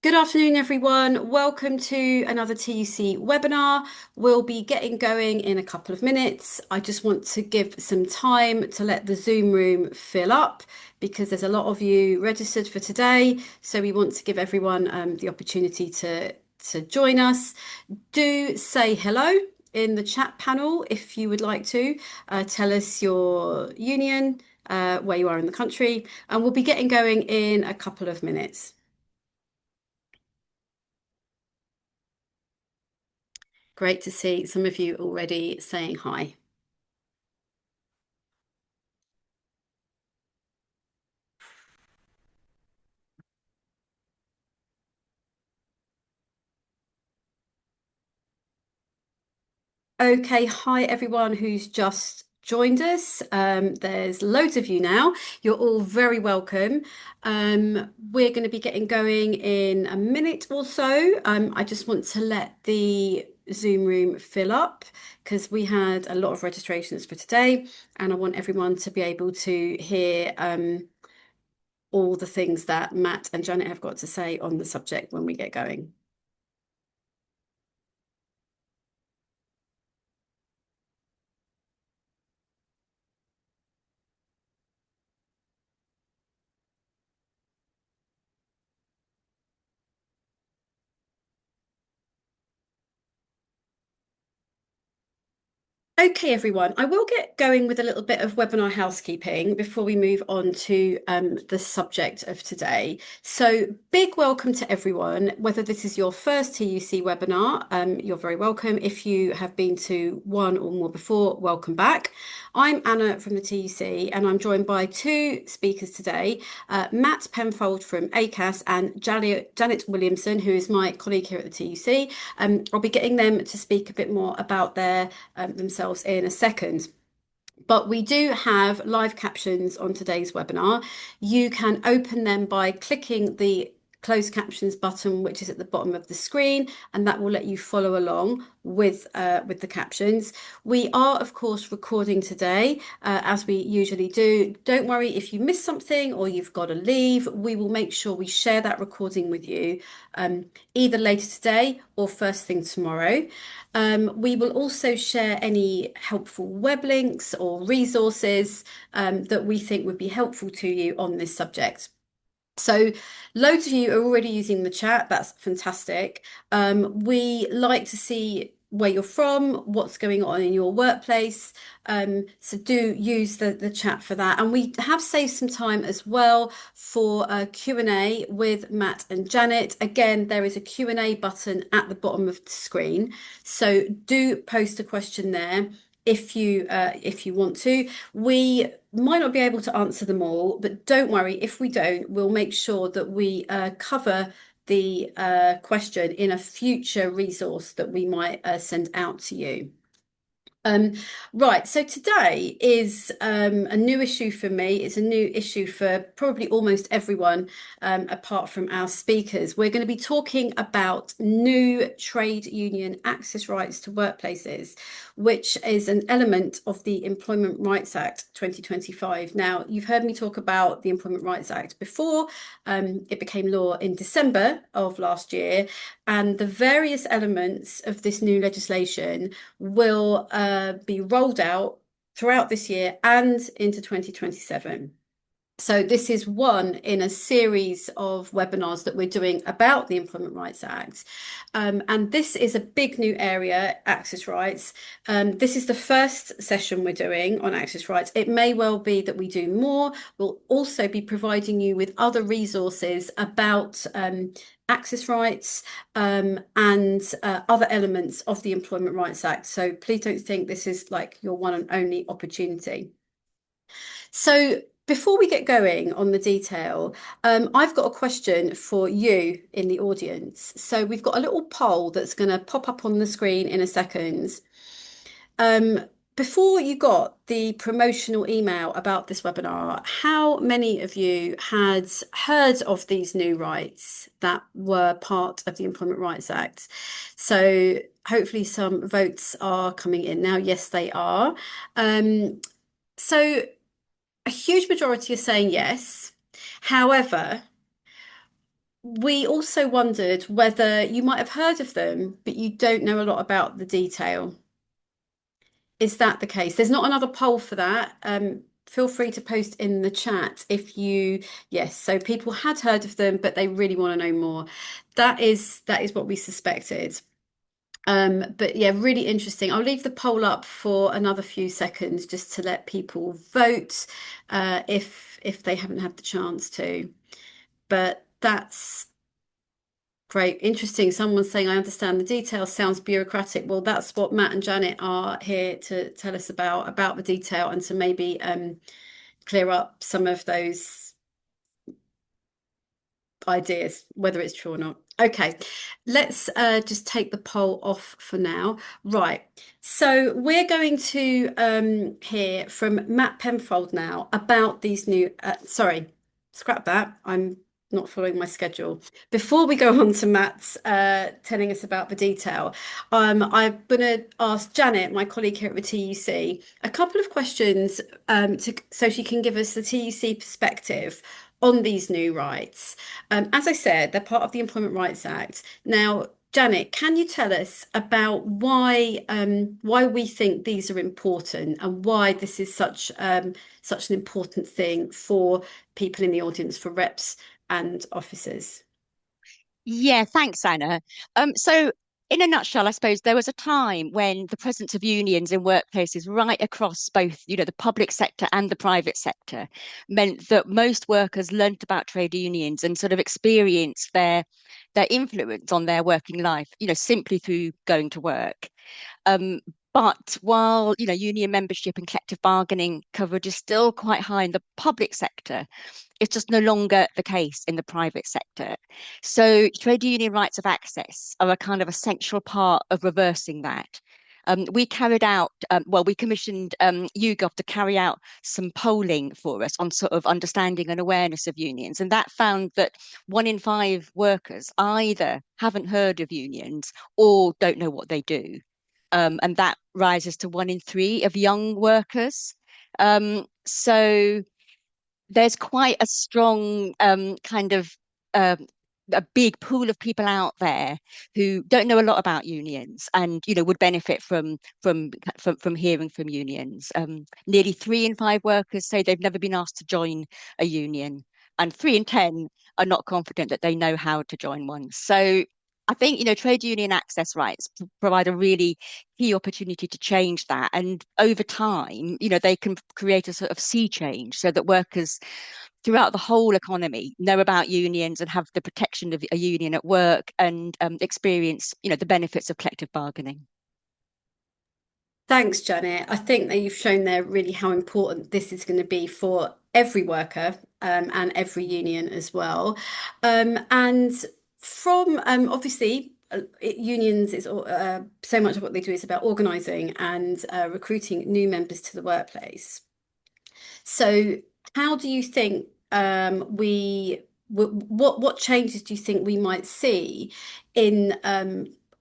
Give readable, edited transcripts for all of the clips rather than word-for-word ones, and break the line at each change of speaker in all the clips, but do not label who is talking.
Good afternoon, everyone. Welcome to another TUC webinar. We'll be getting going in a couple of minutes. I just want to give some time to let the Zoom room fill up because there's a lot of you registered for today. So we want to give everyone the opportunity to join us. Do say hello in the chat panel if you would like to. Tell us your union, where you are in the country, and we'll be getting going in a couple of minutes. Great to see some of you already saying hi. Okay, hi everyone who's just joined us. There's loads of you now. You're all very welcome. We're going to be getting going in a minute or so. I just want to let the Zoom room fill up because we had a lot of registrations for today, and I want everyone to be able to hear all the things that Matt and Janet have got to say on the subject when we get going. Okay, everyone, I will get going with a little bit of webinar housekeeping before we move on to the subject of today. So, big welcome to everyone. Whether this is your first TUC webinar, you're very welcome. If you have been to one or more before, welcome back. I'm Anna from the TUC, and I'm joined by two speakers today, Matt Penfold from Acas and Janet Williamson, who is my colleague here at the TUC. I'll be getting them to speak a bit more about their themselves in a second. But we do have live captions on today's webinar. You can open them by clicking the closed captions button, which is at the bottom of the screen, and that will let you follow along with the captions. We are, of course, recording today, as we usually do. Don't worry if you miss something or you've got to leave. We will make sure we share that recording with you, either later today or first thing tomorrow. We will also share any helpful web links or resources that we think would be helpful to you on this subject. So loads of you are already using the chat. That's fantastic. We like to see where you're from, what's going on in your workplace. So do use the chat for that. And we have saved some time as well for a Q&A with Matt and Janet. Again, there is a Q&A button at the bottom of the screen. So do post a question there if you want to. We might not be able to answer them all, but don't worry, if we don't, we'll make sure that we cover the question in a future resource that we might send out to you. Right, so today is a new issue for me. It's a new issue for probably almost everyone, apart from our speakers. We're going to be talking about new trade union access rights to workplaces, which is an element of the Employment Rights Act 2025. Now, you've heard me talk about the Employment Rights Act before. It became law in December of last year, and the various elements of this new legislation will be rolled out throughout this year and into 2027. So this is one in a series of webinars that we're doing about the Employment Rights Act. And this is a big new area, access rights. This is the first session we're doing on access rights. It may well be that we do more. We'll also be providing you with other resources about access rights and other elements of the Employment Rights Act. So please don't think this is like your one and only opportunity. So before we get going on the detail, I've got a question for you in the audience. So we've got a little poll that's going to pop up on the screen in a second. Before you got the promotional email about this webinar, how many of you had heard of these new rights that were part of the Employment Rights Act? So hopefully some votes are coming in now. Yes, they are. So a huge majority are saying yes. However, we also wondered whether you might have heard of them, but you don't know a lot about the detail. Is that the case? There's not another poll for that. Feel free to post in the chat if you, yes, so people had heard of them, but they really want to know more. That is what we suspected. But yeah, really interesting. I'll leave the poll up for another few seconds just to let people vote if they haven't had the chance to. But that's great. Interesting. Someone's saying, I understand the details, sounds bureaucratic. Well, that's what Matt and Janet are here to tell us about the detail and to maybe clear up some of those ideas, whether it's true or not. Okay, let's just take the poll off for now. Right, so we're going to hear from Matt Penfold now about these new, sorry, scrap that. I'm not following my schedule. Before we go on to Matt's telling us about the detail, I'm going to ask Janet, my colleague here at the TUC, a couple of questions so she can give us the TUC perspective on these new rights. As I said, they're part of the Employment Rights Act. Now, Janet, can you tell us about why we think these are important and why this is such an important thing for people in the audience, for reps and officers?
Yeah, thanks, Anna. So, in a nutshell, I suppose there was a time when the presence of unions in workplaces right across both, the public sector and the private sector meant that most workers learnt about trade unions and sort of experienced their influence on their working life, simply through going to work. Um, but while, union membership and collective bargaining coverage is still quite high in the public sector, it's just no longer the case in the private sector. So trade union rights of access are a kind of essential part of reversing that. We carried out, we commissioned YouGov to carry out some polling for us on sort of understanding and awareness of unions. And that found that 1 in 5 workers either haven't heard of unions or don't know what they do. And that rises to 1 in 3 of young workers. So there's quite a strong kind of um, a big pool of people out there who don't know a lot about unions and would benefit from hearing from unions. Nearly 3 in 5 workers say they've never been asked to join a union, and 3 in 10 are not confident that they know how to join one. So I think trade union access rights provide a really key opportunity to change that. And over time, they can create a sort of sea change so that workers throughout the whole economy know about unions and have the protection of a union at work and experience, the benefits of collective bargaining.
Thanks, Janet. I think that you've shown there really how important this is going to be for every worker and every union as well. And from obviously, unions is so much of what they do is about organising and recruiting new members to the workplace. So, how do you think what changes do you think we might see in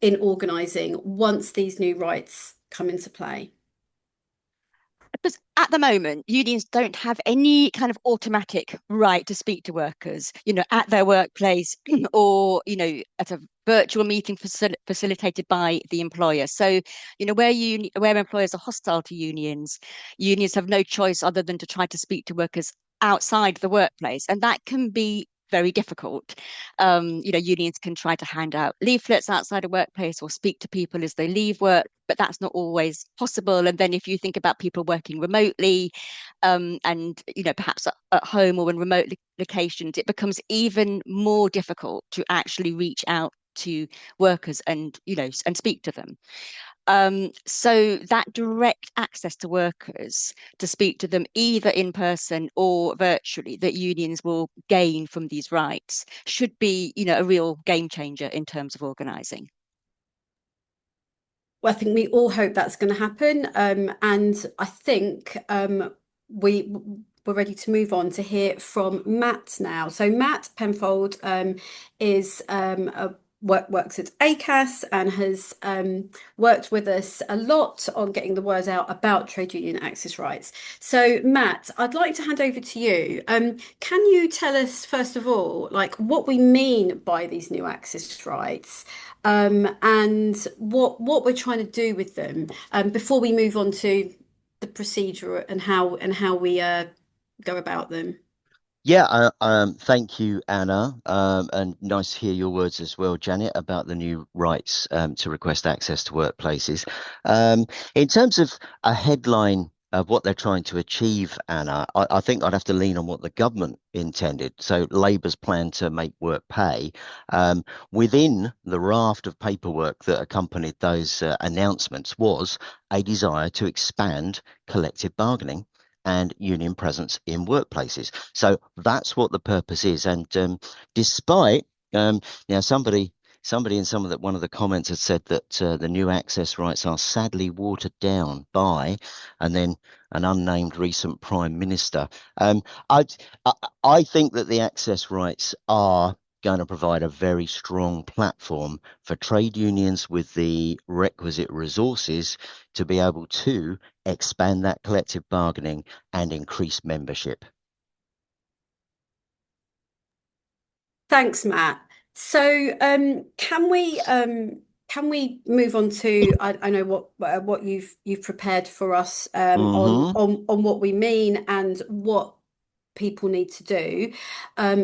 organising once these new rights come into play?
Because at the moment, unions don't have any kind of automatic right to speak to workers, at their workplace or, at a virtual meeting facilitated by the employer. So, where employers are hostile to unions, unions have no choice other than to try to speak to workers outside the workplace, and that can be very difficult. Unions can try to hand out leaflets outside a workplace or speak to people as they leave work, but that's not always possible. And then if you think about people working remotely, and perhaps at home or in remote locations, it becomes even more difficult to actually reach out to workers and and speak to them. So that direct access to workers to speak to them either in person or virtually that unions will gain from these rights should be, a real game changer in terms of organising.
Well, I think we all hope that's going to happen. And I think we we're ready to move on to hear from Matt now. So Matt Penfold is works at Acas and has worked with us a lot on getting the word out about trade union access rights. So, Matt, I'd like to hand over to you. Can you tell us, first of all, like what we mean by these new access rights, and what we're trying to do with them, before we move on to the procedure and how we go about them?
Yeah, thank you, Anna, and nice to hear your words as well, Janet, about the new rights to request access to workplaces. Um, in terms of a headline of what they're trying to achieve, Anna, I think I'd have to lean on what the government intended. So Labour's plan to make work pay. Um, Within the raft of paperwork that accompanied those announcements was a desire to expand collective bargaining and union presence in workplaces. So that's what the purpose is. And despite now somebody in one of the comments had said that the new access rights are sadly watered down by, and then an unnamed recent prime minister. Um, I I I think that the access rights are going to provide a very strong platform for trade unions with the requisite resources to be able to expand that collective bargaining and increase membership.
Thanks, Matt. So, can we move on to I know what you've prepared for us
Hmm.
on what we mean and what people need to do.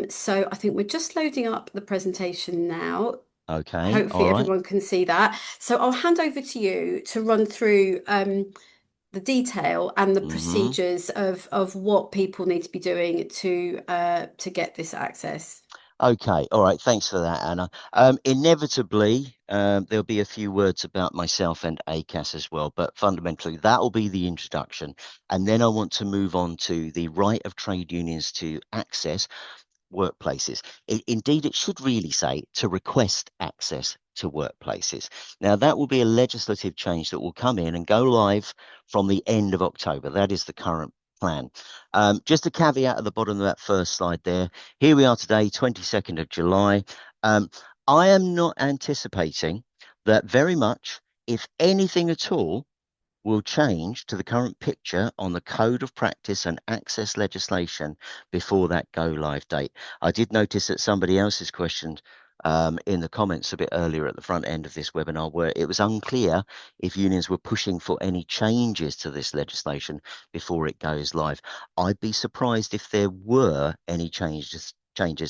So I think we're just loading up the presentation now.
Okay. All
Hopefully
right.
everyone can see that. So I'll hand over to you to run through the detail and the
Hmm.
procedures of what people need to be doing to get this access.
Okay. All right. Thanks for that, Anna. Inevitably, there'll be a few words about myself and ACAS as well, but fundamentally, that will be the introduction. And then I want to move on to the right of trade unions to access workplaces. Indeed, it should really say to request access to workplaces. Now, that will be a legislative change that will come in and go live from the end of October. That is the current plan. Just a caveat at the bottom of that first slide there. Here we are today, 22nd of July. Um, I am not anticipating that very much, if anything at all, will change to the current picture on the Code of Practice and Access legislation before that go live date. I did notice that somebody else has questioned in the comments a bit earlier at the front end of this webinar where it was unclear if unions were pushing for any changes to this legislation before it goes live. I'd be surprised if there were any changes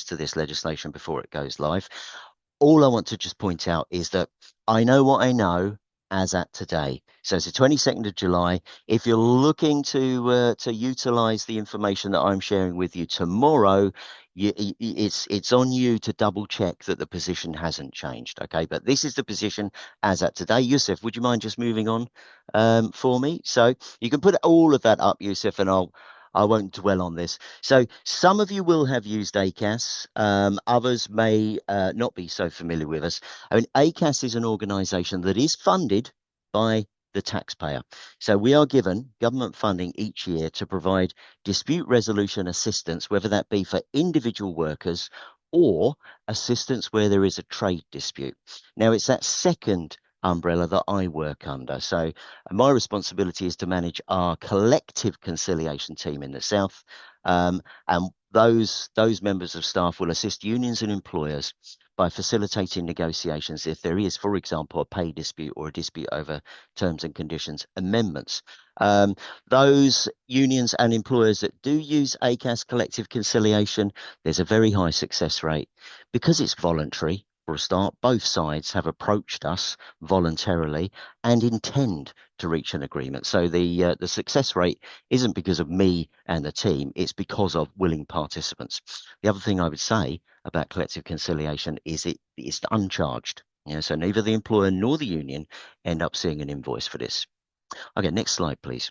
to this legislation before it goes live. All I want to just point out is that I know what I know as at today. So it's the 22nd of July. If you're looking to utilize the information that I'm sharing with you tomorrow, it's on you to double check that the position hasn't changed. Okay, but this is the position as at today. Yusuf, would you mind just moving on for me? So you can put all of that up, Yusuf, and I won't dwell on this. So some of you will have used ACAS. Others may not be so familiar with us. I mean, ACAS is an organisation that is funded by the taxpayer. So we are given government funding each year to provide dispute resolution assistance, whether that be for individual workers or assistance where there is a trade dispute. Now, it's that second umbrella that I work under. So my responsibility is to manage our collective conciliation team in the South. And those members of staff will assist unions and employers by facilitating negotiations if there is, for example, a pay dispute or a dispute over terms and conditions amendments. Um, those unions and employers that do use ACAS collective conciliation, there's a very high success rate. Because it's voluntary, for a start, both sides have approached us voluntarily and intend to reach an agreement. So the success rate isn't because of me and the team, it's because of willing participants. The other thing I would say about collective conciliation is it's uncharged. So neither the employer nor the union end up seeing an invoice for this. Okay, next slide, please.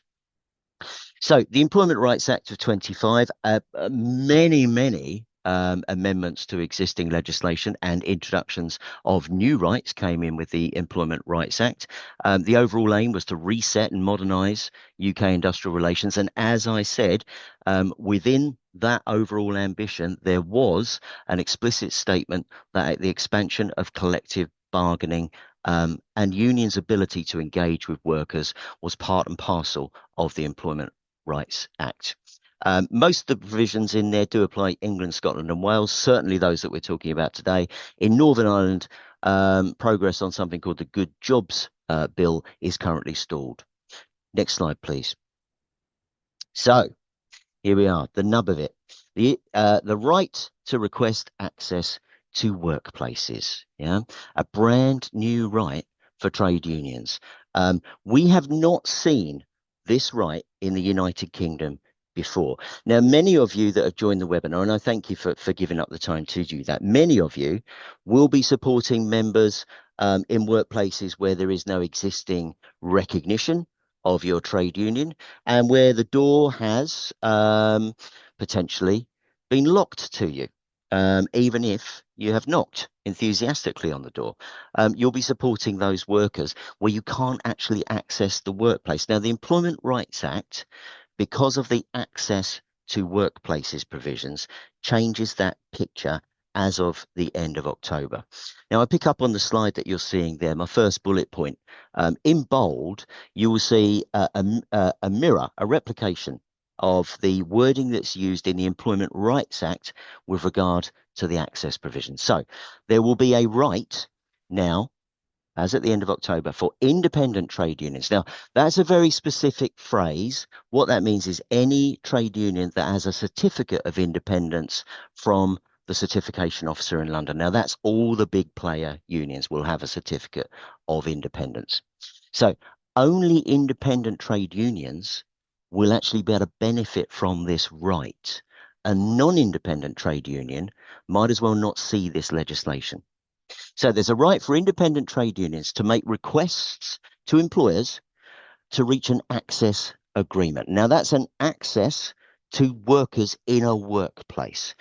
So the Employment Rights Act of 25, many amendments to existing legislation and introductions of new rights came in with the Employment Rights Act. The overall aim was to reset and modernise UK industrial relations. And as I said, within that overall ambition, there was an explicit statement that the expansion of collective bargaining and unions' ability to engage with workers was part and parcel of the Employment Rights Act. Most of the provisions in there do apply England, Scotland and Wales, certainly those that we're talking about today. In Northern Ireland, progress on something called the Good Jobs Bill is currently stalled. Next slide, please. So here we are, the nub of it. The right to request access to workplaces, yeah, a brand new right for trade unions. We have not seen this right in the United Kingdom before. Now, many of you that have joined the webinar, and I thank you for giving up the time to do that, many of you will be supporting members in workplaces where there is no existing recognition of your trade union and where the door has potentially been locked to you, even if you have knocked enthusiastically on the door. You'll be supporting those workers where you can't actually access the workplace. Now, the Employment Rights Act, because of the access to workplaces provisions, changes that picture as of the end of October. Now, I pick up on the slide that you're seeing there, my first bullet point. In bold, you will see a mirror, a replication of the wording that's used in the Employment Rights Act with regard to the access provision. So there will be a right now, as at the end of October, for independent trade unions. Now, that's a very specific phrase. What that means is any trade union that has a certificate of independence from the certification officer in London. Now, that's all the big player unions will have a certificate of independence. So only independent trade unions will actually be able to benefit from this right. A non-independent trade union might as well not see this legislation. So there's a right for independent trade unions to make requests to employers to reach an access agreement. Now, that's an access to workers in a workplace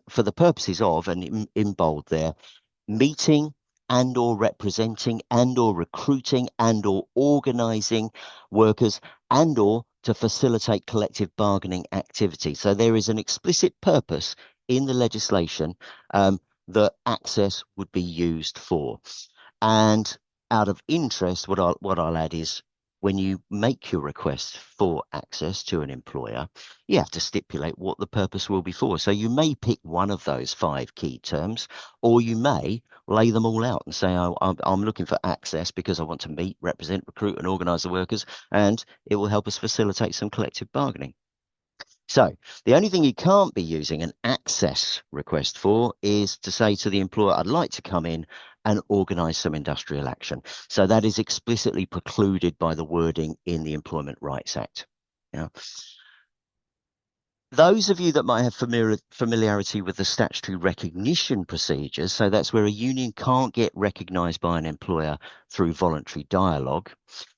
for the purposes of, and in bold there, meeting and or representing and or recruiting and or organising workers and or to facilitate collective bargaining activity. So there is an explicit purpose in the legislation that access would be used for. And out of interest, what I'll add is when you make your request for access to an employer, you have to stipulate what the purpose will be for. So you may pick one of those 5 key terms, or you may lay them all out and say, oh, I'm looking for access because I want to meet, represent, recruit and organise the workers, and it will help us facilitate some collective bargaining. So the only thing you can't be using an access request for is to say to the employer, I'd like to come in and organise some industrial action. So that is explicitly precluded by the wording in the Employment Rights Act. Yeah. Those of you that might have familiarity with the statutory recognition procedures, so that's where a union can't get recognised by an employer through voluntary dialogue.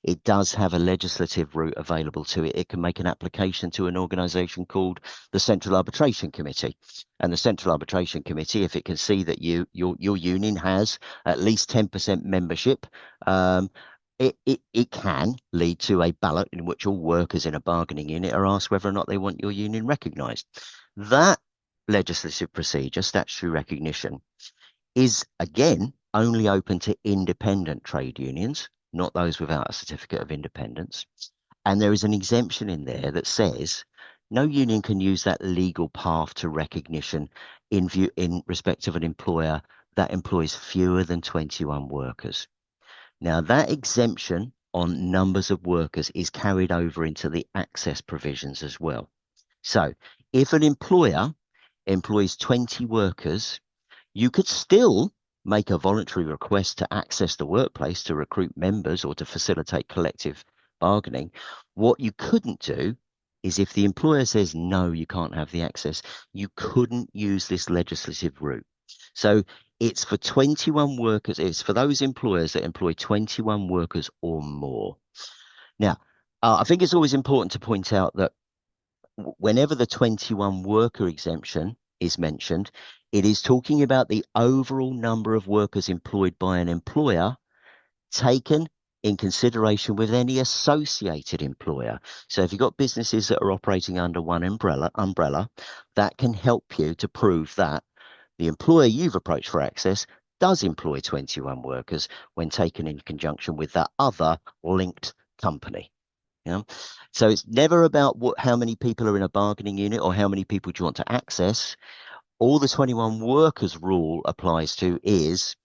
It does have a legislative route available to it. It can make an application to an organisation called the Central Arbitration Committee. And the Central Arbitration Committee, if it can see that your union has at least 10% membership, it can lead to a ballot in which all workers in a bargaining unit are asked whether or not they want your union recognised. That legislative procedure, statutory recognition, is again only open to independent trade unions, not those without a certificate of independence. And there is an exemption in there that says no union can use that legal path to recognition in respect of an employer that employs fewer than 21 workers. Now, that exemption on numbers of workers is carried over into the access provisions as well. So if an employer employs 20 workers, you could still make a voluntary request to access the workplace to recruit members or to facilitate collective bargaining. What you couldn't do is if the employer says, no, you can't have the access, you couldn't use this legislative route. So it's for 21 workers. It's for those employers that employ 21 workers or more. Now, I think it's always important to point out that whenever the 21 worker exemption is mentioned, it is talking about the overall number of workers employed by an employer taken in consideration with any associated employer. So if you've got businesses that are operating under one umbrella, that can help you to prove that the employer you've approached for access does employ 21 workers when taken in conjunction with that other linked company. Yeah. So it's never about how many people are in a bargaining unit or how many people do you want to access. All the 21 workers rule applies to is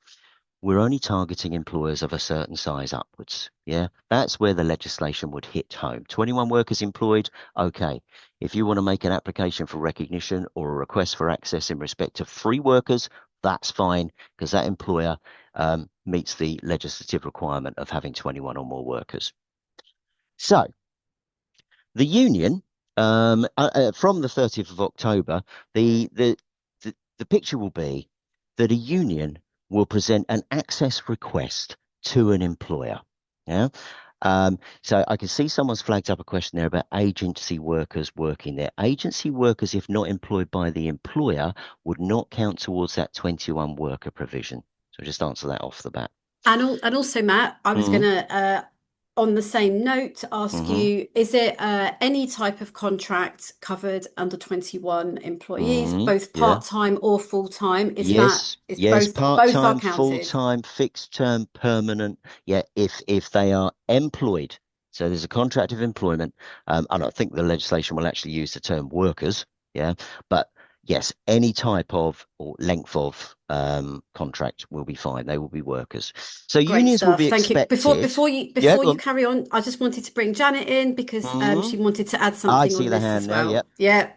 we're only targeting employers of a certain size upwards. Yeah, that's where the legislation would hit home. 21 workers employed. Okay. If you want to make an application for recognition or a request for access in respect of 3 workers, that's fine because that employer meets the legislative requirement of having 21 or more workers. So the union, from the 30th of October, the picture will be that a union will present an access request to an employer. Yeah. So I can see someone's flagged up a question there about agency workers working there. Agency workers, if not employed by the employer, would not count towards that 21 worker provision. So just answer that off the bat.
And also, Matt, I was going
Mm-hmm.
to, on the same note, ask
Mm-hmm.
you, is it any type of contract covered under 21 employees,
Mm-hmm.
both
Yeah.
part-time or full-time?
Yes,
Is
yes,
both are
part-time,
counted?
full-time, fixed term, permanent. Yeah, if they are employed. So there's a contract of employment. I don't think the legislation will actually use the term workers. Yeah, but yes, any type of or length of contract will be fine. They will be workers. So
Great
unions will
stuff.
be
Thank you.
expected. Yeah,
Before
go
you
on.
carry on, I just wanted to bring Janet in because
Hmm.
she wanted to add
I
something
see
on
the
this
hand
as
now.
well.
Yep.
Yeah.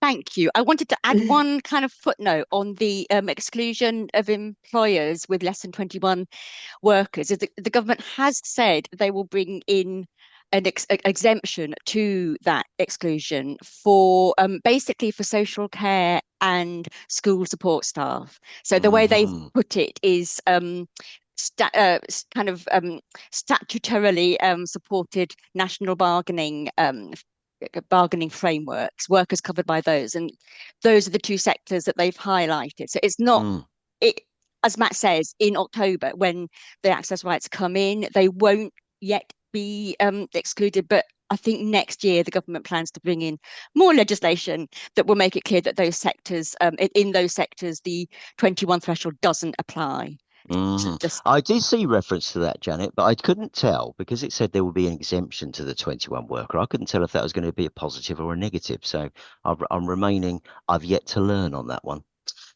Thank you. I wanted to add one kind of footnote on the exclusion of employers with less than 21 workers. The government has said they will bring in an exemption to that exclusion for basically for social care and school support staff. So the way they've
Hmm.
put it is kind of statutorily supported national bargaining frameworks, workers covered by those. And those are the 2 sectors that they've highlighted. So it's not
Hmm.
it, as Matt says, in October when the access rights come in, they won't yet be excluded. But I think next year the government plans to bring in more legislation that will make it clear that those sectors, in those sectors, the 21 threshold doesn't apply. So
Hmm.
just
I did see reference to that, Janet, but I couldn't tell because it said there would be an exemption to the 21 worker. I couldn't tell if that was going to be a positive or a negative. So I'm remaining, I've yet to learn on that one.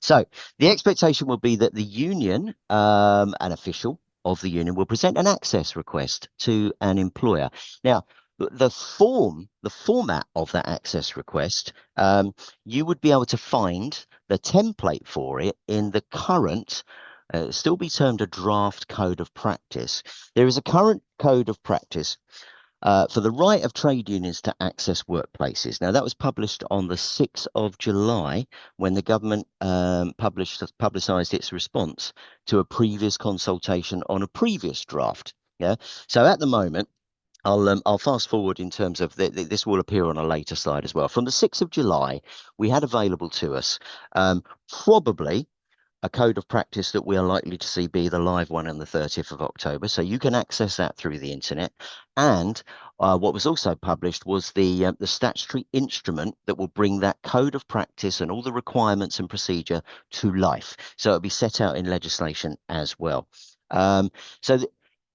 So the expectation will be that the union, an official of the union, will present an access request to an employer. Now, the format of that access request, you would be able to find the template for it in the current still be termed a draft code of practice. There is a current code of practice for the right of trade unions to access workplaces. Now, that was published on the 6th of July when the government publicised its response to a previous consultation on a previous draft. Yeah. So at the moment, I'll fast forward in terms of this will appear on a later slide as well. From the 6th of July, we had available to us probably a code of practice that we are likely to see be the live one on the 30th of October. So you can access that through the internet. And what was also published was the statutory instrument that will bring that code of practice and all the requirements and procedure to life. So it'll be set out in legislation as well. So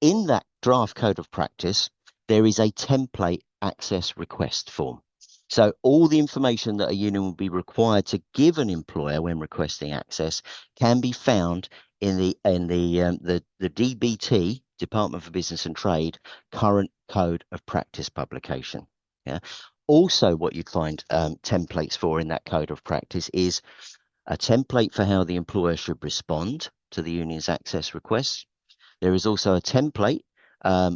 in that draft code of practice, there is a template access request form. So all the information that a union will be required to give an employer when requesting access can be found in the DBT, Department for Business and Trade, current code of practice publication. Yeah. Also, what you'd find templates for in that code of practice is a template for how the employer should respond to the union's access requests. There is also a template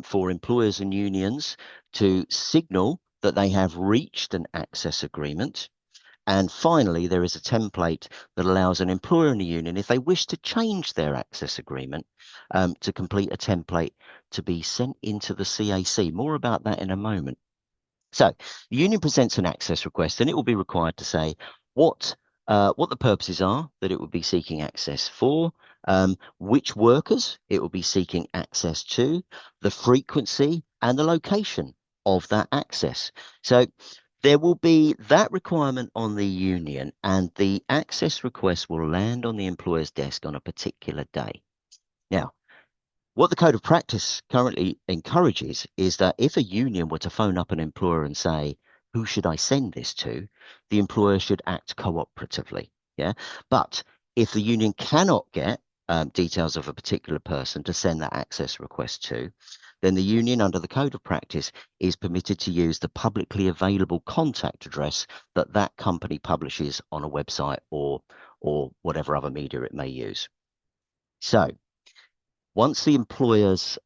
for employers and unions to signal that they have reached an access agreement. And finally, there is a template that allows an employer and a union, if they wish to change their access agreement, to complete a template to be sent into the CAC. More about that in a moment. So the union presents an access request and it will be required to say what what the purposes are that it would be seeking access for, which workers it will be seeking access to, the frequency and the location of that access. So there will be that requirement on the union, and the access request will land on the employer's desk on a particular day. Now, what the Code of Practice currently encourages is that if a union were to phone up an employer and say, who should I send this to? The employer should act cooperatively. Yeah. But if the union cannot get details of a particular person to send that access request to, then the union under the Code of Practice is permitted to use the publicly available contact address that that company publishes on a website or whatever other media it may use. So once the employer's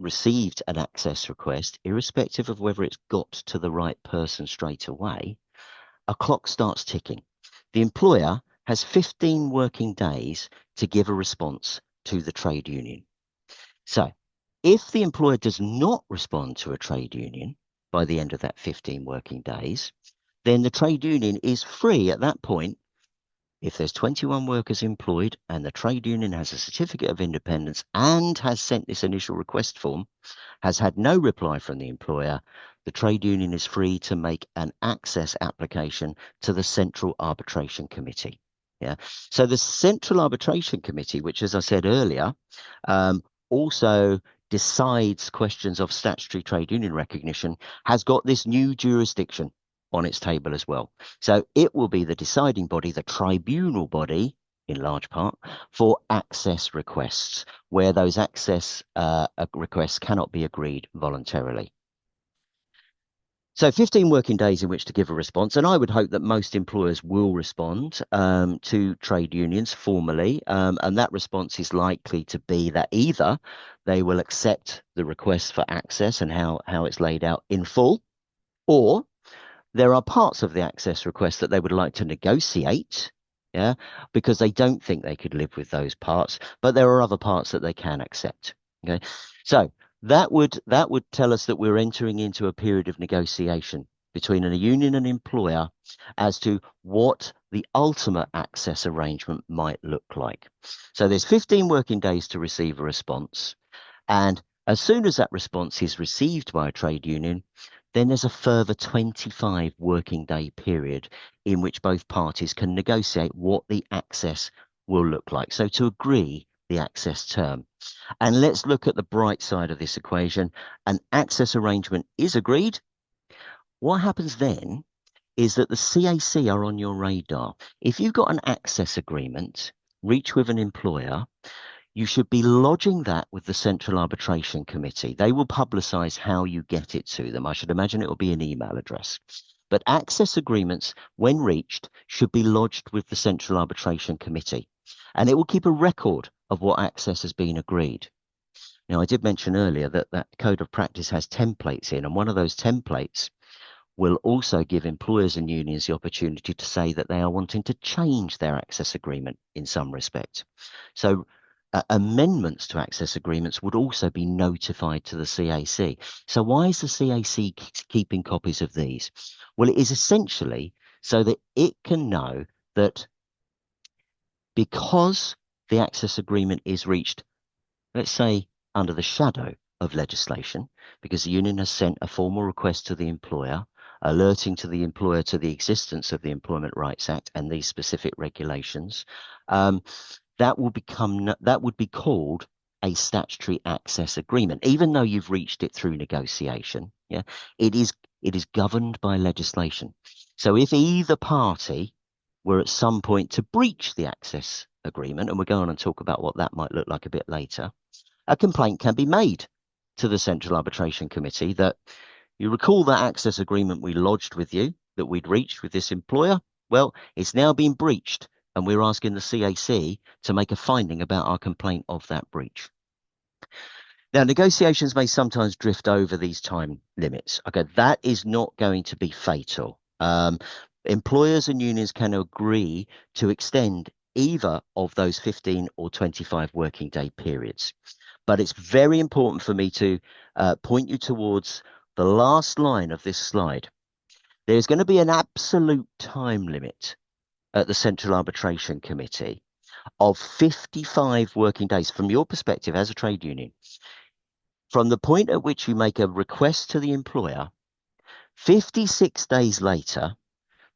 received an access request, irrespective of whether it's got to the right person straight away, a clock starts ticking. The employer has 15 working days to give a response to the trade union. So if the employer does not respond to a trade union by the end of that 15 working days, then the trade union is free at that point. If there's 21 workers employed and the trade union has a certificate of independence and has sent this initial request form, has had no reply from the employer, the trade union is free to make an access application to the Central Arbitration Committee. Yeah. So the Central Arbitration Committee, which, as I said earlier, also decides questions of statutory trade union recognition, has got this new jurisdiction on its table as well. So it will be the deciding body, the tribunal body, in large part, for access requests, where those access requests cannot be agreed voluntarily. So 15 working days in which to give a response, and I would hope that most employers will respond to trade unions formally, and that response is likely to be that either they will accept the request for access and how it's laid out in full, or there are parts of the access request that they would like to negotiate, yeah, because they don't think they could live with those parts, but there are other parts that they can accept. Okay, so that would tell us that we're entering into a period of negotiation between a union and employer as to what the ultimate access arrangement might look like. So there's 15 working days to receive a response, and as soon as that response is received by a trade union, then there's a further 25 working day period in which both parties can negotiate what the access will look like. So to agree the access term. And let's look at the bright side of this equation. An access arrangement is agreed. What happens then is that the CAC are on your radar. If you've got an access agreement reached with an employer, you should be lodging that with the Central Arbitration Committee. They will publicise how you get it to them. I should imagine it will be an email address. But access agreements, when reached, should be lodged with the Central Arbitration Committee. And it will keep a record of what access has been agreed. Now, I did mention earlier that that Code of Practice has templates in, and one of those templates will also give employers and unions the opportunity to say that they are wanting to change their access agreement in some respect. So amendments to access agreements would also be notified to the CAC. So why is the CAC keeping copies of these? Well, it is essentially so that it can know that because the access agreement is reached, let's say, under the shadow of legislation, because the union has sent a formal request to the employer, alerting to the employer to the existence of the Employment Rights Act and these specific regulations, that would be called a statutory access agreement, even though you've reached it through negotiation. Yeah, it is governed by legislation. So if either party were at some point to breach the access agreement, and we'll go on and talk about what that might look like a bit later, a complaint can be made to the Central Arbitration Committee that you recall that access agreement we lodged with you, that we'd reached with this employer. Well, it's now been breached, and we're asking the CAC to make a finding about our complaint of that breach. Now, negotiations may sometimes drift over these time limits. Okay, that is not going to be fatal. Employers and unions can agree to extend either of those 15 or 25 working day periods. But it's very important for me to point you towards the last line of this slide. There's going to be an absolute time limit at the Central Arbitration Committee of 55 working days from your perspective as a trade union, from the point at which you make a request to the employer, 56 days later,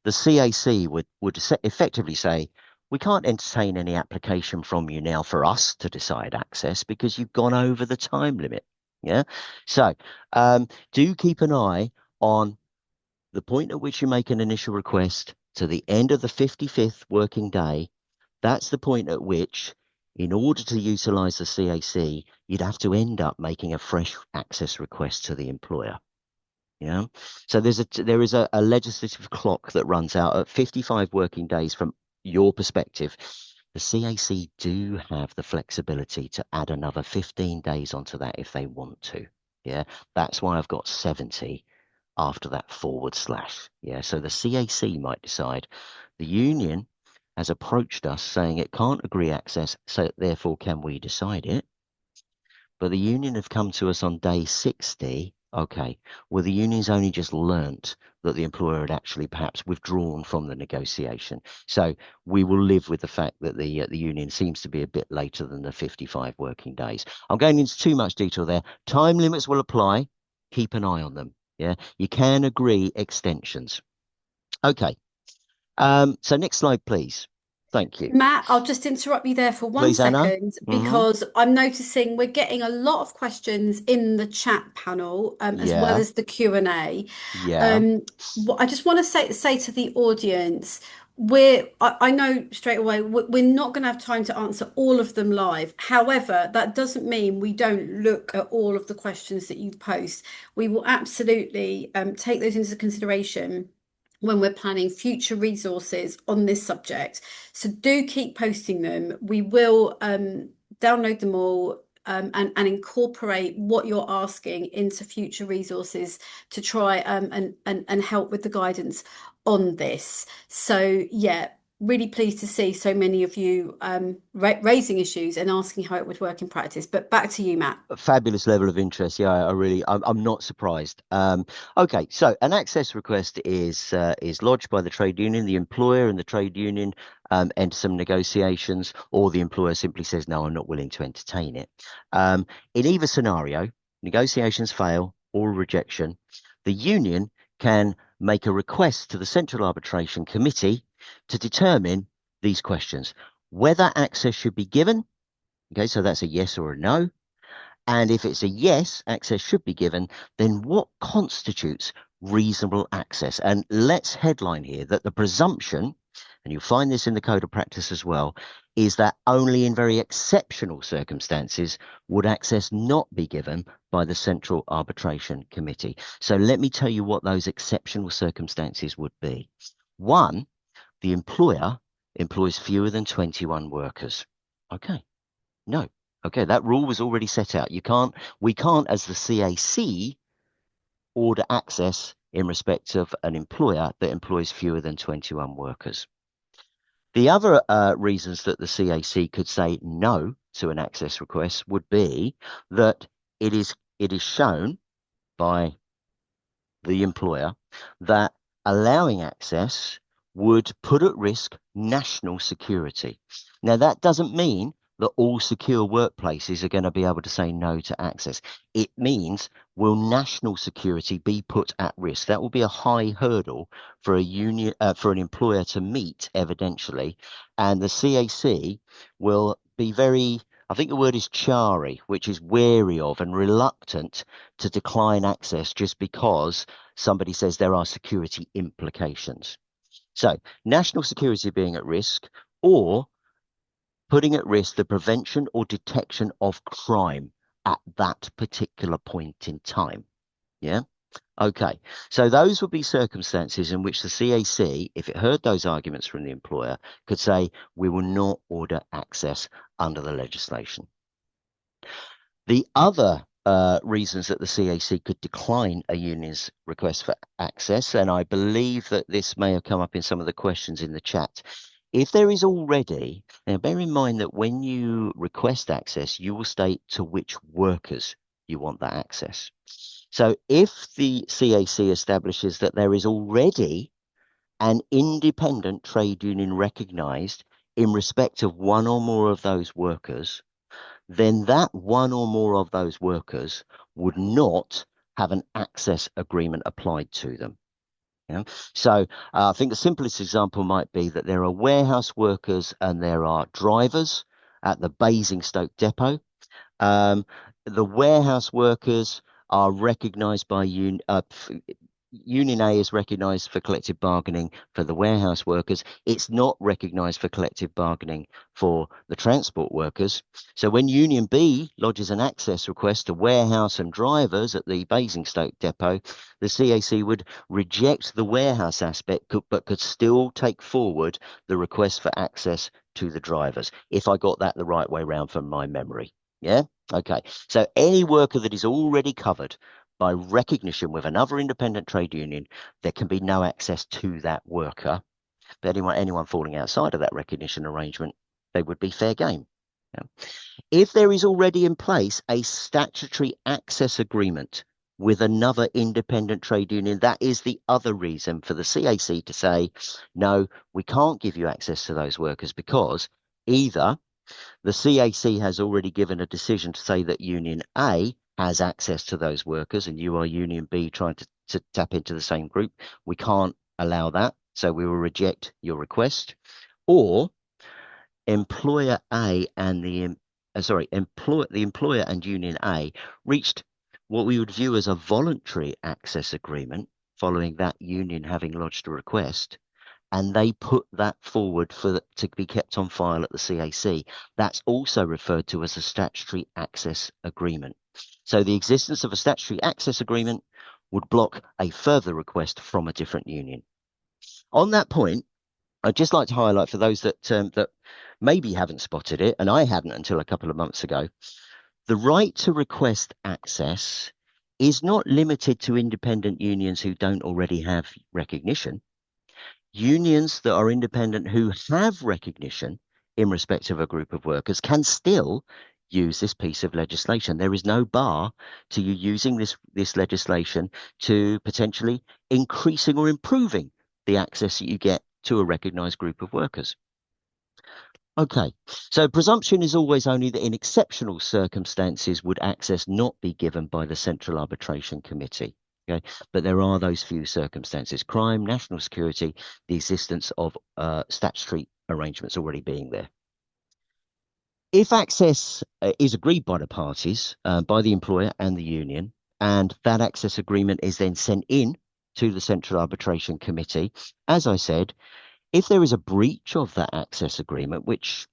the CAC would effectively say, we can't entertain any application from you now for us to decide access because you've gone over the time limit. Yeah. So do keep an eye on the point at which you make an initial request to the end of the 55th working day. That's the point at which, in order to utilise the CAC, you'd have to end up making a fresh access request to the employer. Yeah. So there is a legislative clock that runs out at 55 working days from your perspective. The CAC do have the flexibility to add another 15 days onto that if they want to. Yeah. That's why I've got 70 after that forward slash. Yeah. So the CAC might decide the union has approached us saying it can't agree access, so therefore can we decide it? But the union have come to us on day 60. Okay, well, the union's only just learnt that the employer had actually perhaps withdrawn from the negotiation. So we will live with the fact that the union seems to be a bit later than the 55 working days. I'm going into too much detail there. Time limits will apply. Keep an eye on them. Yeah, you can agree extensions. Okay. So next slide, please. Thank you.
Matt, I'll just interrupt you there for one
Please, Anna.
second because I'm noticing we're getting a lot of questions in the chat panel, as well
Yeah.
as the Q&A.
Yeah.
What I just want to say to the audience, I know straight away we're not going to have time to answer all of them live. However, that doesn't mean we don't look at all of the questions that you post. We will absolutely take those into consideration when we're planning future resources on this subject. So do keep posting them. We will download them all and incorporate what you're asking into future resources to try and help with the guidance on this. So yeah, really pleased to see so many of you raising issues and asking how it would work in practice. But back to you, Matt.
A fabulous level of interest. Yeah, I'm not surprised. Okay, so an access request is lodged by the trade union. The employer and the trade union enter some negotiations, or the employer simply says, no, I'm not willing to entertain it. In either scenario, negotiations fail or rejection, the union can make a request to the Central Arbitration Committee to determine these questions: whether access should be given. Okay, so that's a yes or a no. And if it's a yes, access should be given, then what constitutes reasonable access? And let's headline here that the presumption, and you'll find this in the Code of Practice as well, is that only in very exceptional circumstances would access not be given by the Central Arbitration Committee. So let me tell you what those exceptional circumstances would be. One, the employer employs fewer than 21 workers. Okay, no. Okay, that rule was already set out. We can't, as the CAC, order access in respect of an employer that employs fewer than 21 workers. The other reasons that the CAC could say no to an access request would be that it is shown by the employer that allowing access would put at risk national security. Now, that doesn't mean that all secure workplaces are going to be able to say no to access. It means, will national security be put at risk? That will be a high hurdle for a union, for an employer to meet, evidentially, and the CAC will be very, I think the word is chary, which is wary of and reluctant to decline access just because somebody says there are security implications. So, national security being at risk, or putting at risk the prevention or detection of crime at that particular point in time. Yeah. Okay. So those would be circumstances in which the CAC, if it heard those arguments from the employer, could say, we will not order access under the legislation. The other reasons that the CAC could decline a union's request for access, and I believe that this may have come up in some of the questions in the chat. If there is already, now bear in mind that when you request access, you will state to which workers you want that access. So if the CAC establishes that there is already an independent trade union recognised in respect of one or more of those workers, then that one or more of those workers would not have an access agreement applied to them. You know? So I think the simplest example might be that there are warehouse workers and there are drivers at the Basingstoke depot. Um, the warehouse workers are recognised by Union A is recognised for collective bargaining for the warehouse workers. It's not recognised for collective bargaining for the transport workers. So when Union B lodges an access request to warehouse and drivers at the Basingstoke depot, the CAC would reject the warehouse aspect, but could still take forward the request for access to the drivers, if I got that the right way round from my memory. Yeah? Okay. So any worker that is already covered by recognition with another independent trade union, there can be no access to that worker. But anyone falling outside of that recognition arrangement, they would be fair game. Yeah. If there is already in place a statutory access agreement with another independent trade union, that is the other reason for the CAC to say, no, we can't give you access to those workers, because either the CAC has already given a decision to say that Union A has access to those workers and you are Union B trying to tap into the same group. We can't allow that, so we will reject your request. Or employer A and the employer and Union A reached what we would view as a voluntary access agreement following that union having lodged a request, and they put that forward to be kept on file at the CAC. That's also referred to as a statutory access agreement. So the existence of a statutory access agreement would block a further request from a different union. On that point, I'd just like to highlight for those that maybe haven't spotted it, and I hadn't until a couple of months ago, the right to request access is not limited to independent unions who don't already have recognition. Unions that are independent who have recognition in respect of a group of workers can still use this piece of legislation. There is no bar to you using this legislation to potentially increasing or improving the access that you get to a recognised group of workers. Okay, so presumption is always only that in exceptional circumstances would access not be given by the Central Arbitration Committee. Okay, but there are those few circumstances: crime, national security, the existence of statutory arrangements already being there. If access is agreed by the parties, by the employer and the union, and that access agreement is then sent in to the Central Arbitration Committee, as I said, if there is a breach of that access agreement, which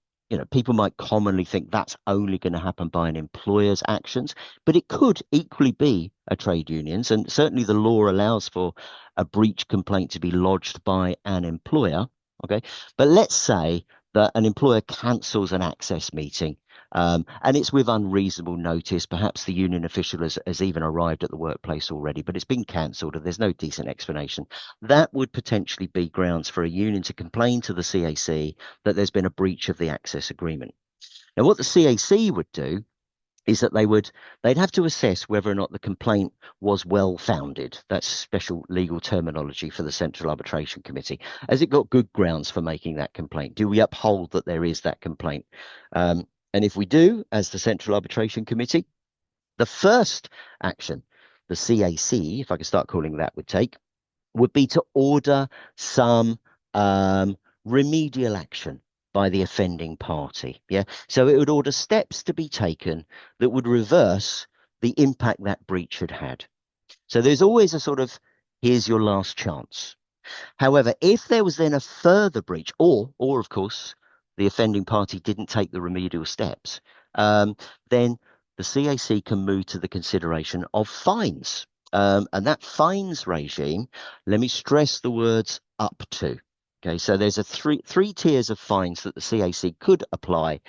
people might commonly think that's only going to happen by an employer's actions, but it could equally be a trade union's, and certainly the law allows for a breach complaint to be lodged by an employer. Okay, but let's say that an employer cancels an access meeting, and it's with unreasonable notice. Perhaps the union official has even arrived at the workplace already, but it's been cancelled and there's no decent explanation. That would potentially be grounds for a union to complain to the CAC that there's been a breach of the access agreement. Now, what the CAC would do is that they'd have to assess whether or not the complaint was well founded. That's special legal terminology for the Central Arbitration Committee. Has it got good grounds for making that complaint? Do we uphold that there is that complaint? And if we do, as the Central Arbitration Committee, the first action the CAC, if I can start calling that, would be to order some remedial action by the offending party. Yeah. So it would order steps to be taken that would reverse the impact that breach had had. So there's always a sort of, here's your last chance. However, if there was then a further breach, or of course, the offending party didn't take the remedial steps, then the CAC can move to the consideration of fines. And that fines regime, let me stress the words up to. Okay, so there's a three tiers of fines that the CAC could apply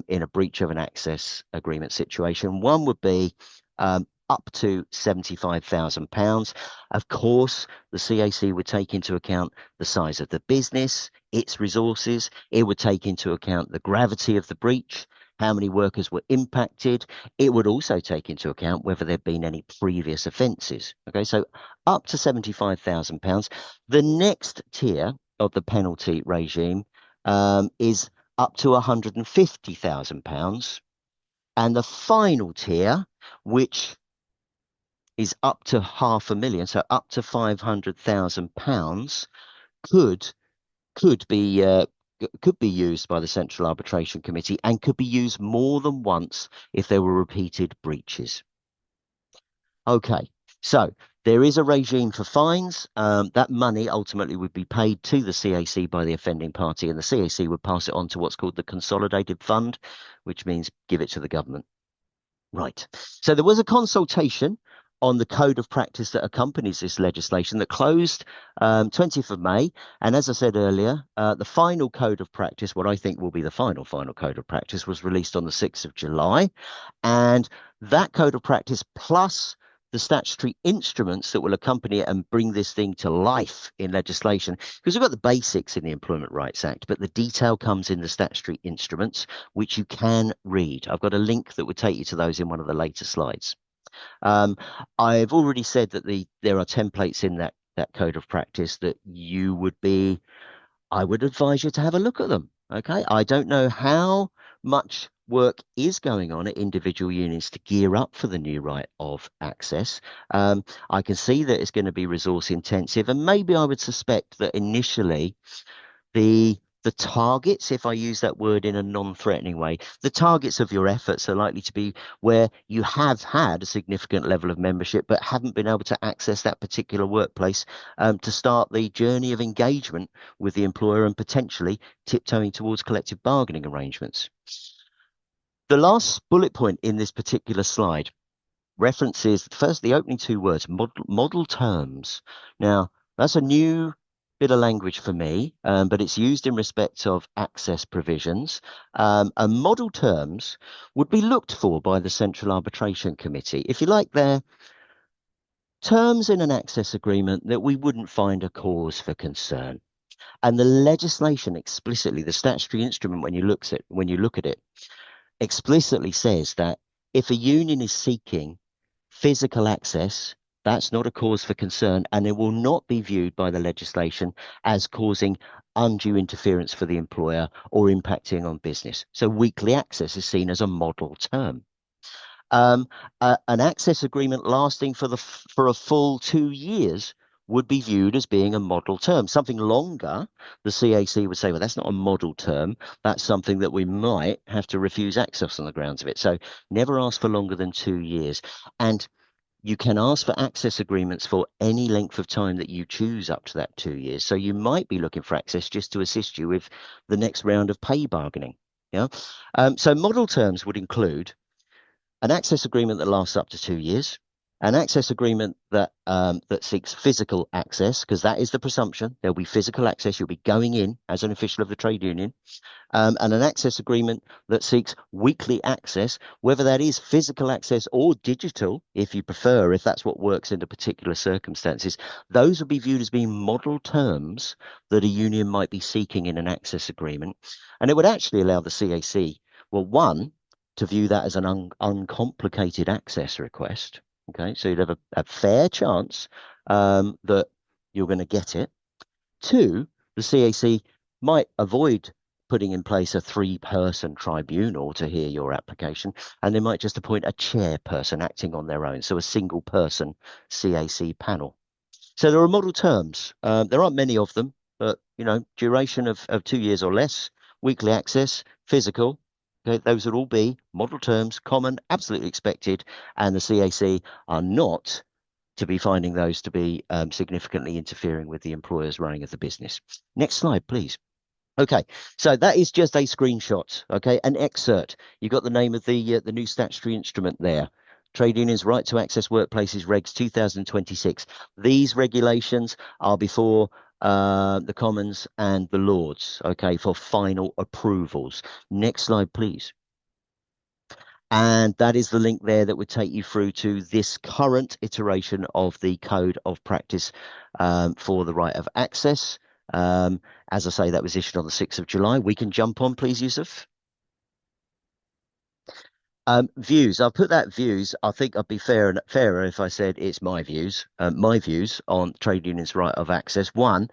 in a breach of an access agreement situation. One would be up to £75,000. Of course, the CAC would take into account the size of the business, its resources. It would take into account the gravity of the breach. how many workers were impacted. It would also take into account whether there'd been any previous offences. Okay, so up to £75,000. The next tier of the penalty regime is up to £150,000. And the final tier, which is up to £500,000, so up to £500,000, could could be uh, could be used by the Central Arbitration Committee and could be used more than once if there were repeated breaches. Okay, so there is a regime for fines. That money ultimately would be paid to the CAC by the offending party, and the CAC would pass it on to what's called the Consolidated Fund, which means give it to the government. Right. So there was a consultation on the code of practice that accompanies this legislation that closed 20th of May. And as I said earlier, the final code of practice, what I think will be the final code of practice, was released on the 6th of July. And that code of practice plus the statutory instruments that will accompany it and bring this thing to life in legislation, because we've got the basics in the Employment Rights Act, but the detail comes in the statutory instruments, which you can read. I've got a link that would take you to those in one of the later slides. I've already said that there are templates in that code of practice that I would advise you to have a look at them. Okay, I don't know how much work is going on at individual unions to gear up for the new right of access. I can see that it's going to be resource intensive, and maybe I would suspect that initially the targets, if I use that word in a non-threatening way, the targets of your efforts are likely to be where you have had a significant level of membership but haven't been able to access that particular workplace to start the journey of engagement with the employer and potentially tiptoeing towards collective bargaining arrangements. The last bullet point in this particular slide references first the opening two words, model terms. Now, that's a new bit of language for me, but it's used in respect of access provisions. And model terms would be looked for by the Central Arbitration Committee. If you like, they're terms in an access agreement that we wouldn't find a cause for concern. And the legislation explicitly, the statutory instrument, when you look at it, explicitly says that if a union is seeking physical access, that's not a cause for concern, and it will not be viewed by the legislation as causing undue interference for the employer or impacting on business. So weekly access is seen as a model term. An access agreement lasting for a full 2 years would be viewed as being a model term. Something longer, the CAC would say, well, that's not a model term. That's something that we might have to refuse access on the grounds of it. So never ask for longer than 2 years. And you can ask for access agreements for any length of time that you choose up to that 2 years. So you might be looking for access just to assist you with the next round of pay bargaining. Yeah. So model terms would include an access agreement that lasts up to 2 years, an access agreement that seeks physical access, because that is the presumption. There'll be physical access. You'll be going in as an official of the trade union, and an access agreement that seeks weekly access, whether that is physical access or digital, if you prefer, if that's what works under particular circumstances. Those would be viewed as being model terms that a union might be seeking in an access agreement, and it would actually allow the CAC, well, one, to view that as an uncomplicated access request. Okay, so you'd have a fair chance that you're going to get it. Two, the CAC might avoid putting in place a 3-person tribunal to hear your application, and they might just appoint a chairperson acting on their own, so a single person CAC panel. So there are model terms. There aren't many of them, but duration of 2 years or less, weekly access, physical. Okay, those would all be model terms, common, absolutely expected, and the CAC are not to be finding those to be significantly interfering with the employer's running of the business. Next slide, please. Okay, so that is just a screenshot, okay, an excerpt. You've got the name of the new statutory instrument there. Trade Unions Right to Access Workplaces Regs 2026. These regulations are before the Commons and the Lords, okay, for final approvals. Next slide, please. And that is the link there that would take you through to this current iteration of the Code of Practice for the right of access. As I say, that was issued on the 6th of July. We can jump on, please, Yusuf. Views. I'll put that views. I think I'd be fairer if I said it's my views. My views on trade unions' right of access. One,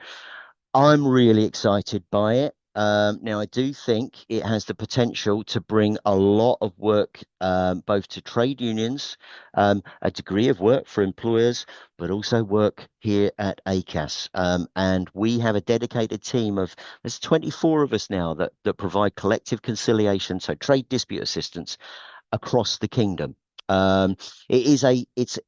I'm really excited by it. Now, I do think it has the potential to bring a lot of work, both to trade unions, a degree of work for employers, but also work here at Acas. And we have a dedicated team of, there's 24 of us now that provide collective conciliation, so trade dispute assistance across the kingdom. Um, it is a it's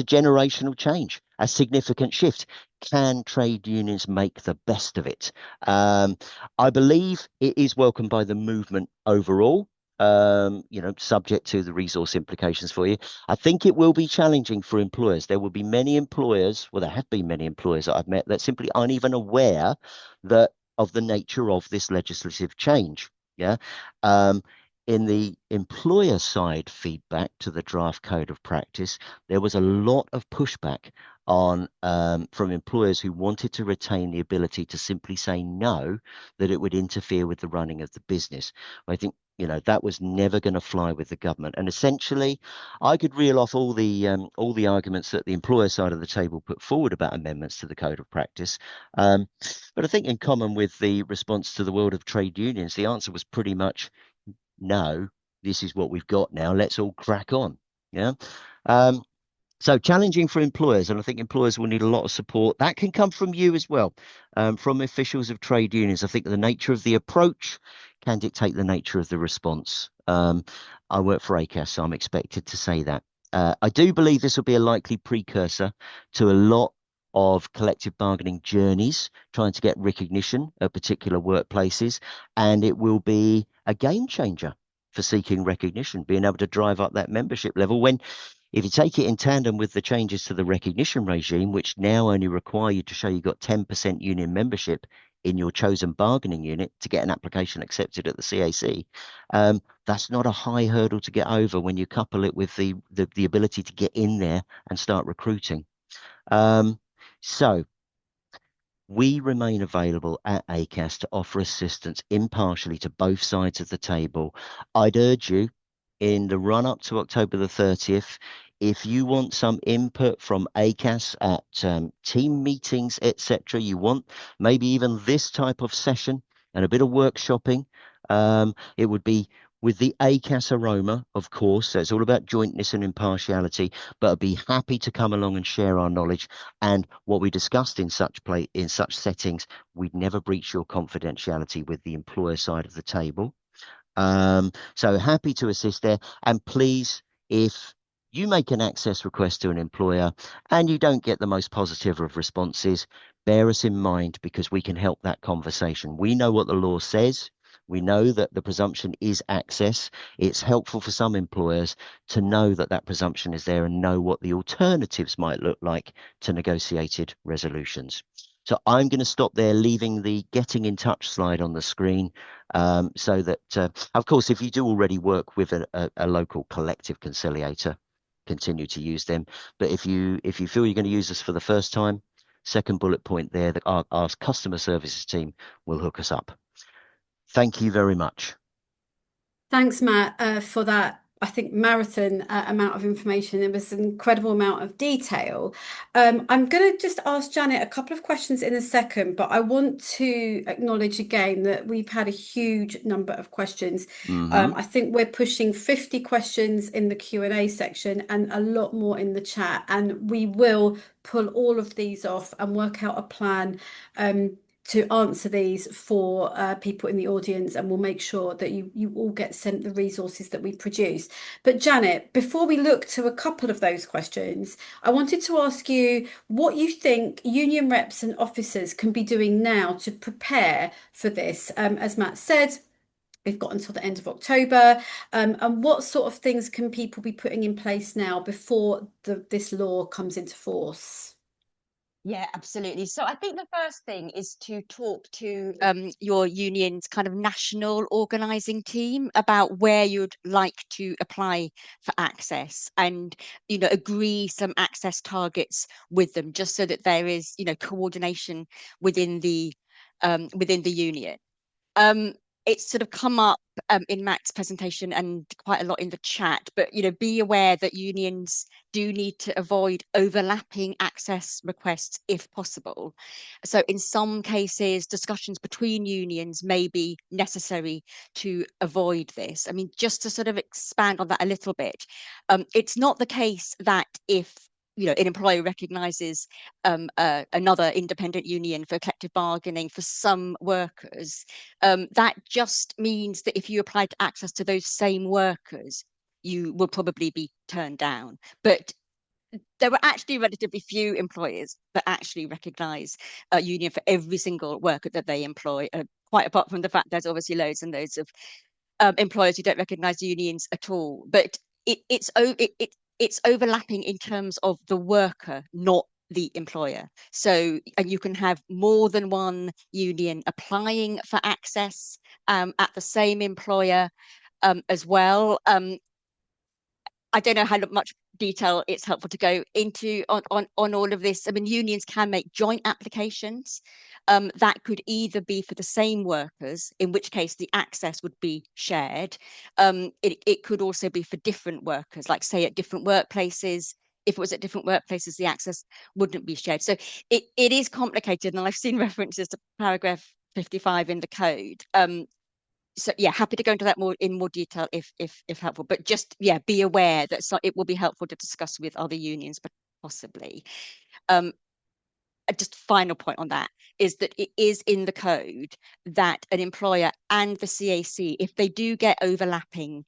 a generational change, a significant shift. Can trade unions make the best of it? I believe it is welcomed by the movement overall. Subject to the resource implications for you. I think it will be challenging for employers. There will be many employers, well, there have been many employers that I've met that simply aren't even aware that of the nature of this legislative change. Yeah. Um, in the employer side feedback to the draft code of practice, there was a lot of pushback on from employers who wanted to retain the ability to simply say no, that it would interfere with the running of the business. I think that was never going to fly with the government. And essentially, I could reel off all the arguments that the employer side of the table put forward about amendments to the code of practice. But I think in common with the response to the world of trade unions, the answer was pretty much no, this is what we've got now. Let's all crack on. Yeah. Um, so challenging for employers, and I think employers will need a lot of support. That can come from you as well, from officials of trade unions. I think the nature of the approach can dictate the nature of the response. I work for Acas, so I'm expected to say that. I do believe this will be a likely precursor to a lot of collective bargaining journeys, trying to get recognition at particular workplaces, and it will be a game changer for seeking recognition, being able to drive up that membership level when if you take it in tandem with the changes to the recognition regime, which now only require you to show you've got 10% union membership in your chosen bargaining unit to get an application accepted at the CAC, that's not a high hurdle to get over when you couple it with the ability to get in there and start recruiting. So we remain available at ACAS to offer assistance impartially to both sides of the table. I'd urge you in the run up to October the 30th, if you want some input from ACAS at team meetings, etc., you want maybe even this type of session and a bit of workshopping, it would be with the ACAS aroma, of course. So it's all about jointness and impartiality, but I'd be happy to come along and share our knowledge and what we discussed in such settings. We'd never breach your confidentiality with the employer side of the table. So happy to assist there. And please, if you make an access request to an employer and you don't get the most positive of responses, bear us in mind because we can help that conversation. We know what the law says. We know that the presumption is access. It's helpful for some employers to know that that presumption is there and know what the alternatives might look like to negotiated resolutions. So I'm going to stop there, leaving the getting in touch slide on the screen, so that, of course, if you do already work with a local collective conciliator, continue to use them. But if you feel you're going to use this for the first time, second bullet point there, that our customer services team will hook us up. Thank you very much.
Thanks, Matt, for that. I think marathon amount of information. There was an incredible amount of detail. I'm going to just ask Janet a couple of questions in a second, but I want to acknowledge again that we've had a huge number of questions.
Mm-hmm.
I think we're pushing 50 questions in the Q&A section and a lot more in the chat. And we will pull all of these off and work out a plan. To answer these for people in the audience, and we'll make sure that you all get sent the resources that we produce. But Janet, before we look to a couple of those questions, I wanted to ask you what you think union reps and officers can be doing now to prepare for this. As Matt said, we've got until the end of October. And what sort of things can people be putting in place now before this law comes into force?
Yeah, absolutely. So I think the first thing is to talk to your union's kind of national organising team about where you'd like to apply for access and, agree some access targets with them, just so that there is, coordination within the union. it's sort of come up in Matt's presentation and quite a lot in the chat, but be aware that unions do need to avoid overlapping access requests if possible. So in some cases, discussions between unions may be necessary to avoid this. I mean, just to sort of expand on that a little bit, it's not the case that if an employer recognises another independent union for collective bargaining for some workers, that just means that if you applied access to those same workers, you will probably be turned down. But there were actually relatively few employers that actually recognise a union for every single worker that they employ, quite apart from the fact there's obviously loads and loads of employers who don't recognise unions at all. But it's overlapping in terms of the worker, not the employer. So, and you can have more than one union applying for access at the same employer as well. I don't know how much detail it's helpful to go into on all of this. I mean, unions can make joint applications. That could either be for the same workers, in which case the access would be shared. It could also be for different workers, like say at different workplaces. If it was at different workplaces, the access wouldn't be shared. So it is complicated, and I've seen references to paragraph 55 in the code. So yeah, happy to go into that in more detail if helpful. But just be aware that it will be helpful to discuss with other unions, but possibly. Just final point on that is that it is in the code that an employer and the CAC, if they do get overlapping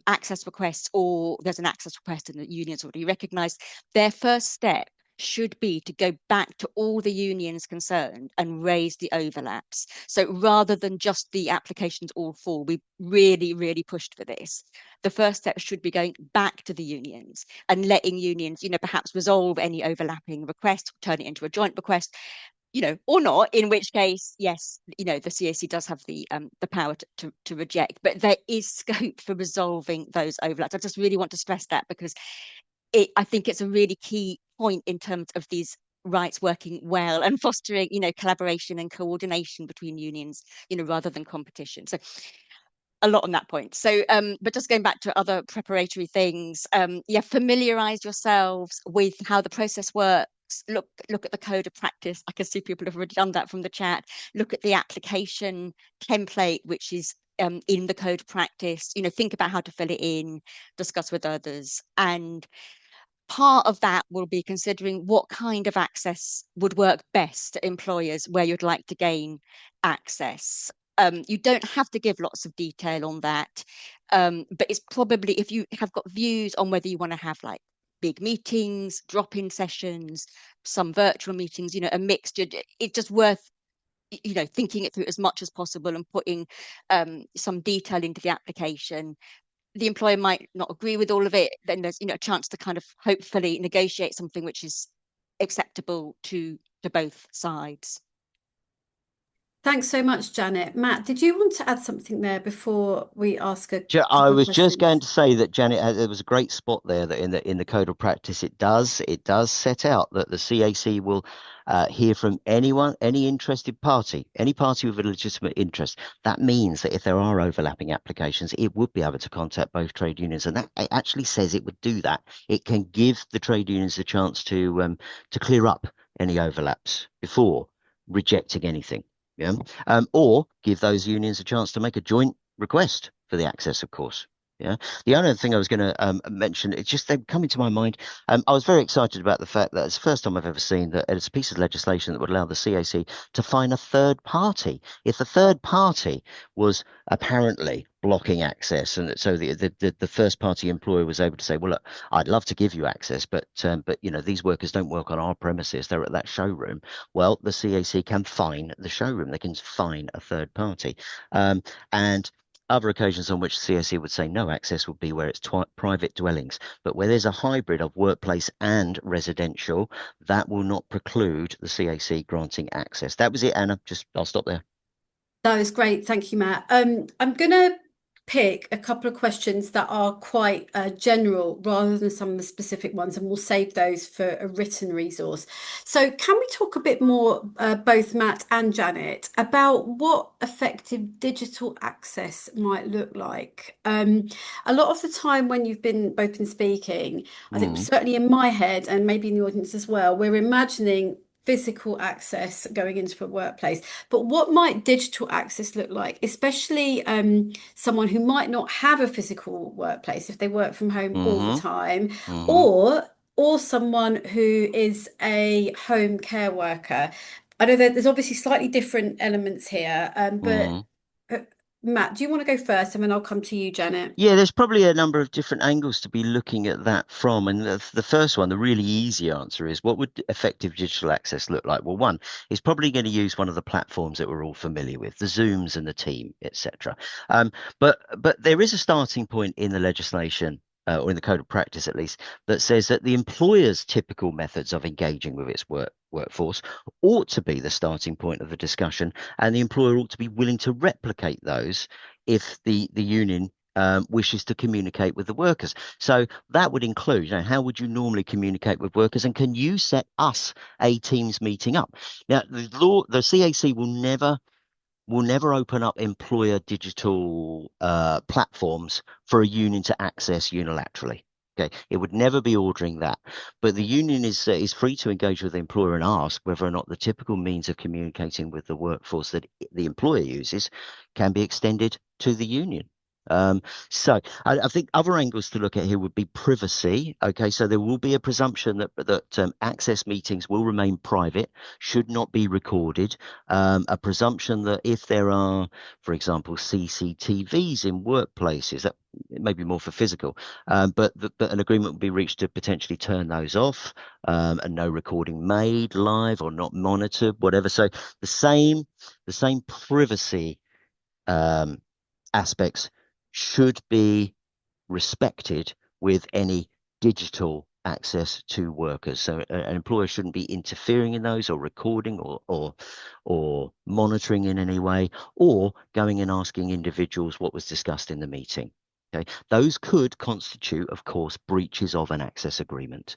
access requests, or there's an access request and the union's already recognised, their first step should be to go back to all the unions concerned and raise the overlaps. So rather than just the applications all full, we really pushed for this. The first step should be going back to the unions and letting unions, perhaps resolve any overlapping request, turn it into a joint request, or not, in which case, yes, the CAC does have the power to reject, but there is scope for resolving those overlaps. I just really want to stress that, because I think it's a really key point in terms of these rights working well and fostering, collaboration and coordination between unions, rather than competition. So a lot on that point. So, but just going back to other preparatory things, familiarize yourselves with how the process works. Look at the code of practice. I can see people have already done that from the chat. Look at the application template, which is in the code of practice. Think about how to fill it in, discuss with others, and part of that will be considering what kind of access would work best to employers where you'd like to gain access. You don't have to give lots of detail on that, but it's probably, if you have got views on whether you want to have like big meetings, drop-in sessions, some virtual meetings, a mixture, it's just worth thinking it through as much as possible and putting some detail into the application. The employer might not agree with all of it, then there's a chance to kind of hopefully negotiate something which is acceptable to both sides.
Thanks so much, Janet. Matt, did you want to add something there before we ask a couple
I
of
was just going
questions?
to say that Janet, there was a great spot there that in the code of practice it does set out that the CAC will hear from anyone, any interested party, any party with a legitimate interest. That means that if there are overlapping applications, it would be able to contact both trade unions, and that it actually says it would do that. It can give the trade unions a chance to clear up any overlaps before rejecting anything. Yeah. Or give those unions a chance to make a joint request for the access, of course. Yeah. The only other thing I was going to mention, it's just they're coming to my mind. I was very excited about the fact that it's the first time I've ever seen that it's a piece of legislation that would allow the CAC to fine a third party. If the third party was apparently blocking access, and so the first party employer was able to say, well, look, I'd love to give you access, but these workers don't work on our premises, they're at that showroom. Well, the CAC can fine the showroom, they can fine a third party, and other occasions on which CAC would say no access would be where it's private dwellings, but where there's a hybrid of workplace and residential, that will not preclude the CAC granting access. That was it, Anna. I'll stop there.
That was great. Thank you, Matt. I'm going to pick a couple of questions that are quite general rather than some of the specific ones, and we'll save those for a written resource. So, can we talk a bit more, both Matt and Janet, about what effective digital access might look like? A lot of the time when you've been both been speaking, I think
Mm,
certainly in my head and maybe in the audience as well, we're imagining physical access going into a workplace. But what might digital access look like, especially someone who might not have a physical workplace if they work from home all the
mm-hmm,
time,
mm-hmm,
or someone who is a home care worker? I know that there's obviously slightly different elements here, but
mm.
uh, Matt, do you want to go first, and then I'll come to you, Janet?
Yeah, there's probably a number of different angles to be looking at that from. And the first one, the really easy answer is, what would effective digital access look like? Well, one is probably going to use one of the platforms that we're all familiar with, the Zooms and the Team, etc. But there is a starting point in the legislation, or in the code of practice at least, that says that the employer's typical methods of engaging with its workforce ought to be the starting point of the discussion, and the employer ought to be willing to replicate those if the union wishes to communicate with the workers. So that would include, how would you normally communicate with workers, and can you set us a Teams meeting up? Now, the CAC will never open up employer digital platforms for a union to access unilaterally. Okay, it would never be ordering that, but the union is free to engage with the employer and ask whether or not the typical means of communicating with the workforce that the employer uses can be extended to the union. Um, so I think other angles to look at here would be privacy. Okay, so there will be a presumption that access meetings will remain private, should not be recorded. A presumption that if there are, for example, CCTVs in workplaces, that it may be more for physical, but an agreement will be reached to potentially turn those off, and no recording made live or not monitored, whatever. So the same privacy um, aspects should be respected with any digital access to workers. So an employer shouldn't be interfering in those, or recording, or monitoring in any way, or going and asking individuals what was discussed in the meeting. Okay, those could constitute, of course, breaches of an access agreement.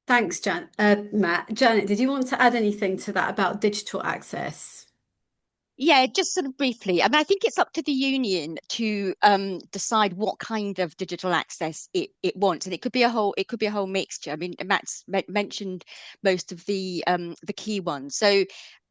Thanks, Matt. Janet, did you want to add anything to that about digital access?
Yeah, just sort of briefly. I mean, I think it's up to the union to decide what kind of digital access it wants, and it could be a whole mixture. I mean, Matt's mentioned most of the key ones. So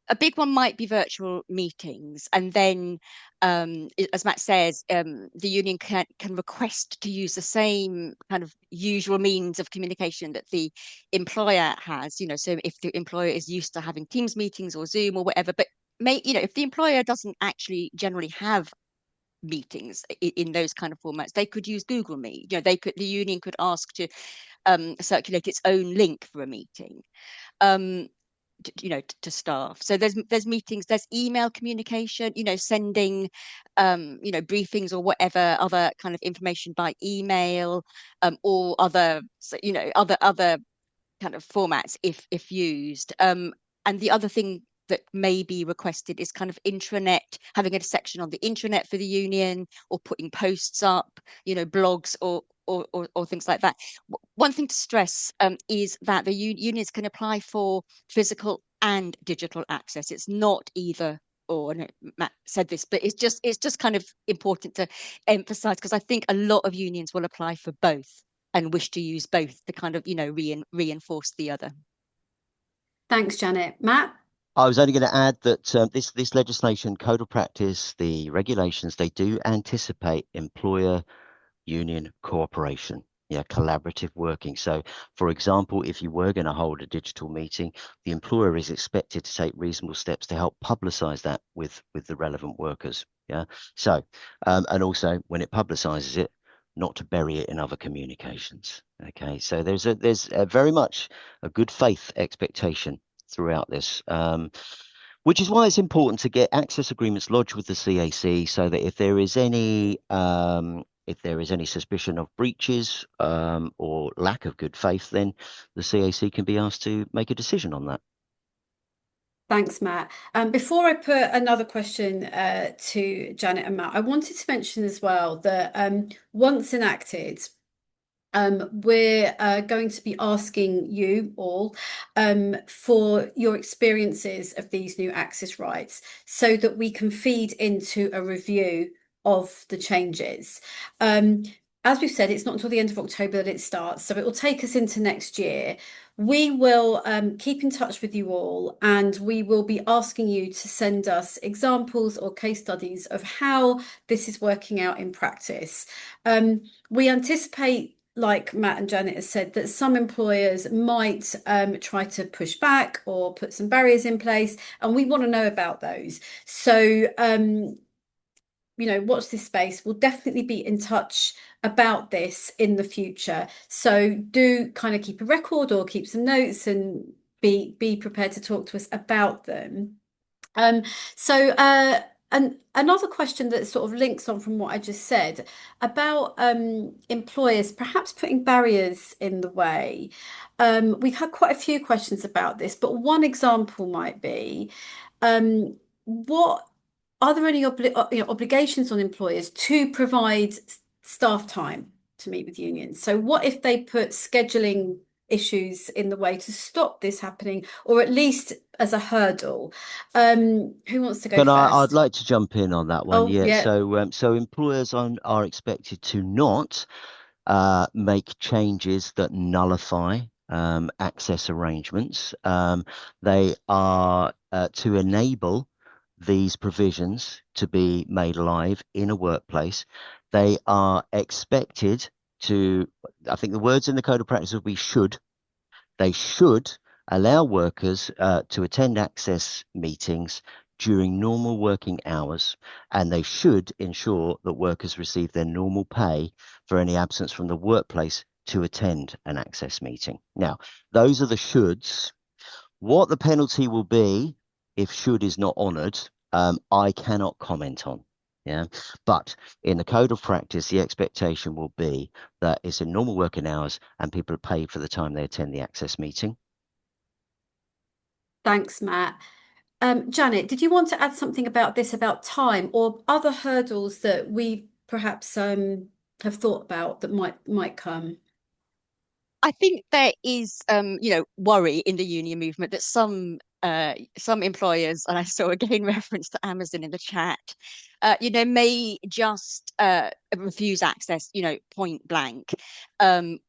a big one might be virtual meetings, and then, as Matt says, the union can request to use the same kind of usual means of communication that the employer has. So if the employer is used to having Teams meetings or Zoom or whatever, but if the employer doesn't actually generally have meetings in those kind of formats, they could use Google Meet. The union could ask to circulate its own link for a meeting. Um, to staff. So there's meetings, there's email communication, sending briefings or whatever other kind of information by email, or other, other kind of formats if used. And the other thing that may be requested is kind of intranet, having a section on the intranet for the union, or putting posts up, blogs or things like that. One thing to stress is that the unions can apply for physical and digital access. It's not either or. I know Matt said this, but it's just kind of important to emphasize, because I think a lot of unions will apply for both and wish to use both to kind of reinforce the other.
Thanks, Janet. Matt?
I was only going to add that this legislation, code of practice, the regulations, they do anticipate employer union cooperation, yeah, collaborative working. So, for example, if you were going to hold a digital meeting, the employer is expected to take reasonable steps to help publicize that with the relevant workers. Yeah. So, and also when it publicizes it, not to bury it in other communications. Okay. So there's a very much a good faith expectation throughout this. Which is why it's important to get access agreements lodged with the CAC, so that if there is any suspicion of breaches, or lack of good faith, then the CAC can be asked to make a decision on that.
Thanks, Matt. Before I put another question to Janet and Matt, I wanted to mention as well that once enacted, we're going to be asking you all for your experiences of these new access rights so that we can feed into a review of the changes. As we've said, it's not until the end of October that it starts, so it will take us into next year. We will keep in touch with you all, and we will be asking you to send us examples or case studies of how this is working out in practice. We anticipate, like Matt and Janet has said, that some employers might try to push back or put some barriers in place, and we want to know about those. So, watch this space. We'll definitely be in touch about this in the future. So do kind of keep a record or keep some notes and be prepared to talk to us about them. So and another question that sort of links on from what I just said about employers perhaps putting barriers in the way. We've had quite a few questions about this, but one example might be what are there any obligations on employers to provide staff time to meet with unions? So what if they put scheduling issues in the way to stop this happening, or at least as a hurdle? Who wants to go
I'd
first?
like to jump in on that one.
Oh,
Yeah.
yeah.
So employers are expected to not make changes that nullify access arrangements. They are to enable these provisions to be made live in a workplace. They are expected to, I think the words in the code of practice will be should. They should allow workers to attend access meetings during normal working hours, and they should ensure that workers receive their normal pay for any absence from the workplace to attend an access meeting. Now, those are the shoulds. What the penalty will be if should is not honoured, I cannot comment on. Yeah, but in the code of practice, the expectation will be that it's in normal working hours and people are paid for the time they attend the access meeting.
Thanks, Matt. Janet, did you want to add something about this, about time or other hurdles that we perhaps have thought about that might come?
I think there is, worry in the union movement that some employers, and I saw again reference to Amazon in the chat, may just refuse access, point blank,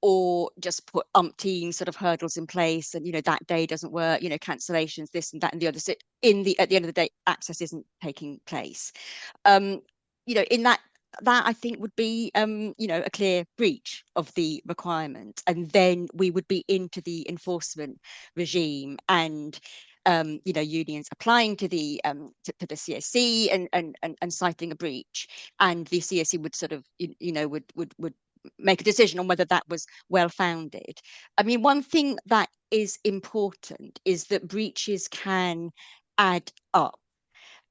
or just put umpteen sort of hurdles in place, and that day doesn't work, cancellations, this and that and the other. So at the end of the day, access isn't taking place. In that I think would be a clear breach of the requirement, and then we would be into the enforcement regime, and unions applying to the CSC and citing a breach, and the CSC would sort of would make a decision on whether that was well founded. I mean, one thing that is important is that breaches can add up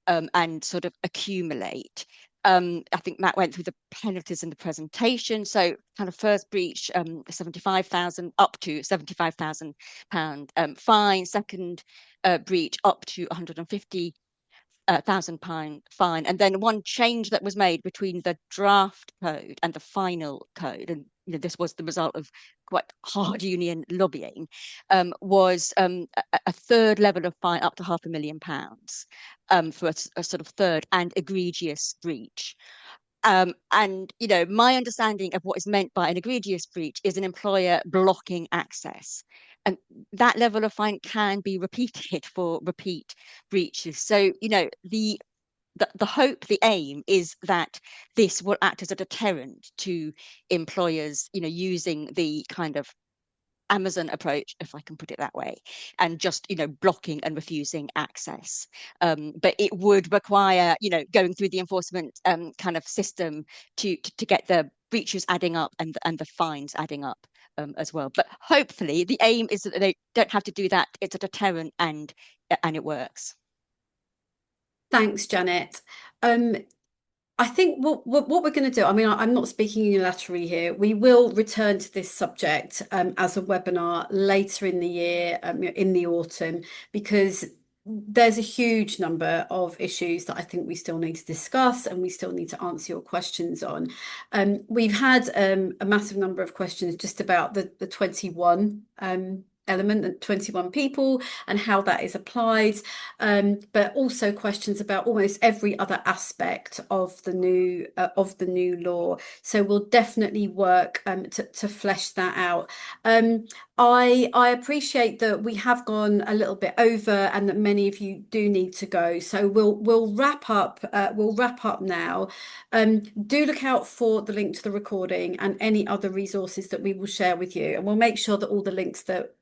and sort of accumulate. I think Matt went through the penalties in the presentation. So kind of first breach, 75,000 up to £75,000 fine. Second breach up to £150,000 fine. And then one change that was made between the draft code and the final code, and this was the result of quite hard union lobbying, was a third level of fine up to £500,000 for a sort of third and egregious breach. And my understanding of what is meant by an egregious breach is an employer blocking access, and that level of fine can be repeated for repeat breaches. So the hope, the aim is that this will act as a deterrent to employers, using the kind of Amazon approach, if I can put it that way, and just blocking and refusing access. But it would require going through the enforcement kind of system to get the breaches adding up and the fines adding up as well. But hopefully the aim is that they don't have to do that. It's a deterrent and it works.
Thanks, Janet. I think what we're going to do, I mean, I'm not speaking unilaterally here. We will return to this subject as a webinar later in the year, in the autumn, because there's a huge number of issues that I think we still need to discuss and we still need to answer your questions on. We've had a massive number of questions just about the 21 element and 21 people and how that is applied, but also questions about almost every other aspect of the new law. So we'll definitely work to flesh that out. I appreciate that we have gone a little bit over and that many of you do need to go. So we'll wrap up. We'll wrap up now. Do look out for the link to the recording and any other resources that we will share with you, and we'll make sure that all the links that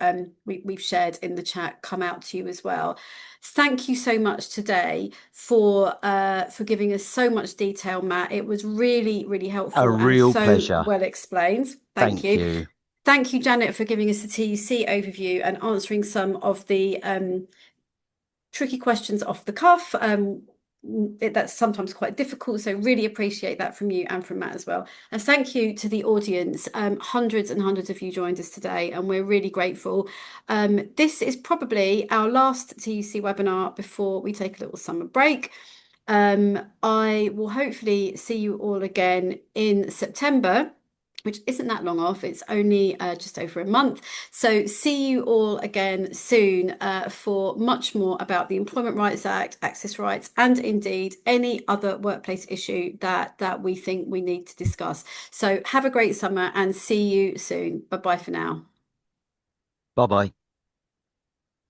we've shared in the chat come out to you as well. Thank you so much today for giving us so much detail, Matt. It was really, really helpful
A
and
real
so
pleasure.
well explained. Thank
Thank
you.
you.
Thank you, Janet, for giving us a TUC overview and answering some of the tricky questions off the cuff. That's sometimes quite difficult, so really appreciate that from you and from Matt as well. And thank you to the audience. Hundreds and hundreds of you joined us today, and we're really grateful. This is probably our last TUC webinar before we take a little summer break. I will hopefully see you all again in September, which isn't that long off. It's only just over a month. So see you all again soon for much more about the Employment Rights Act, access rights, and indeed any other workplace issue that we think we need to discuss. So have a great summer and see you soon. Bye-bye for now.
Bye-bye.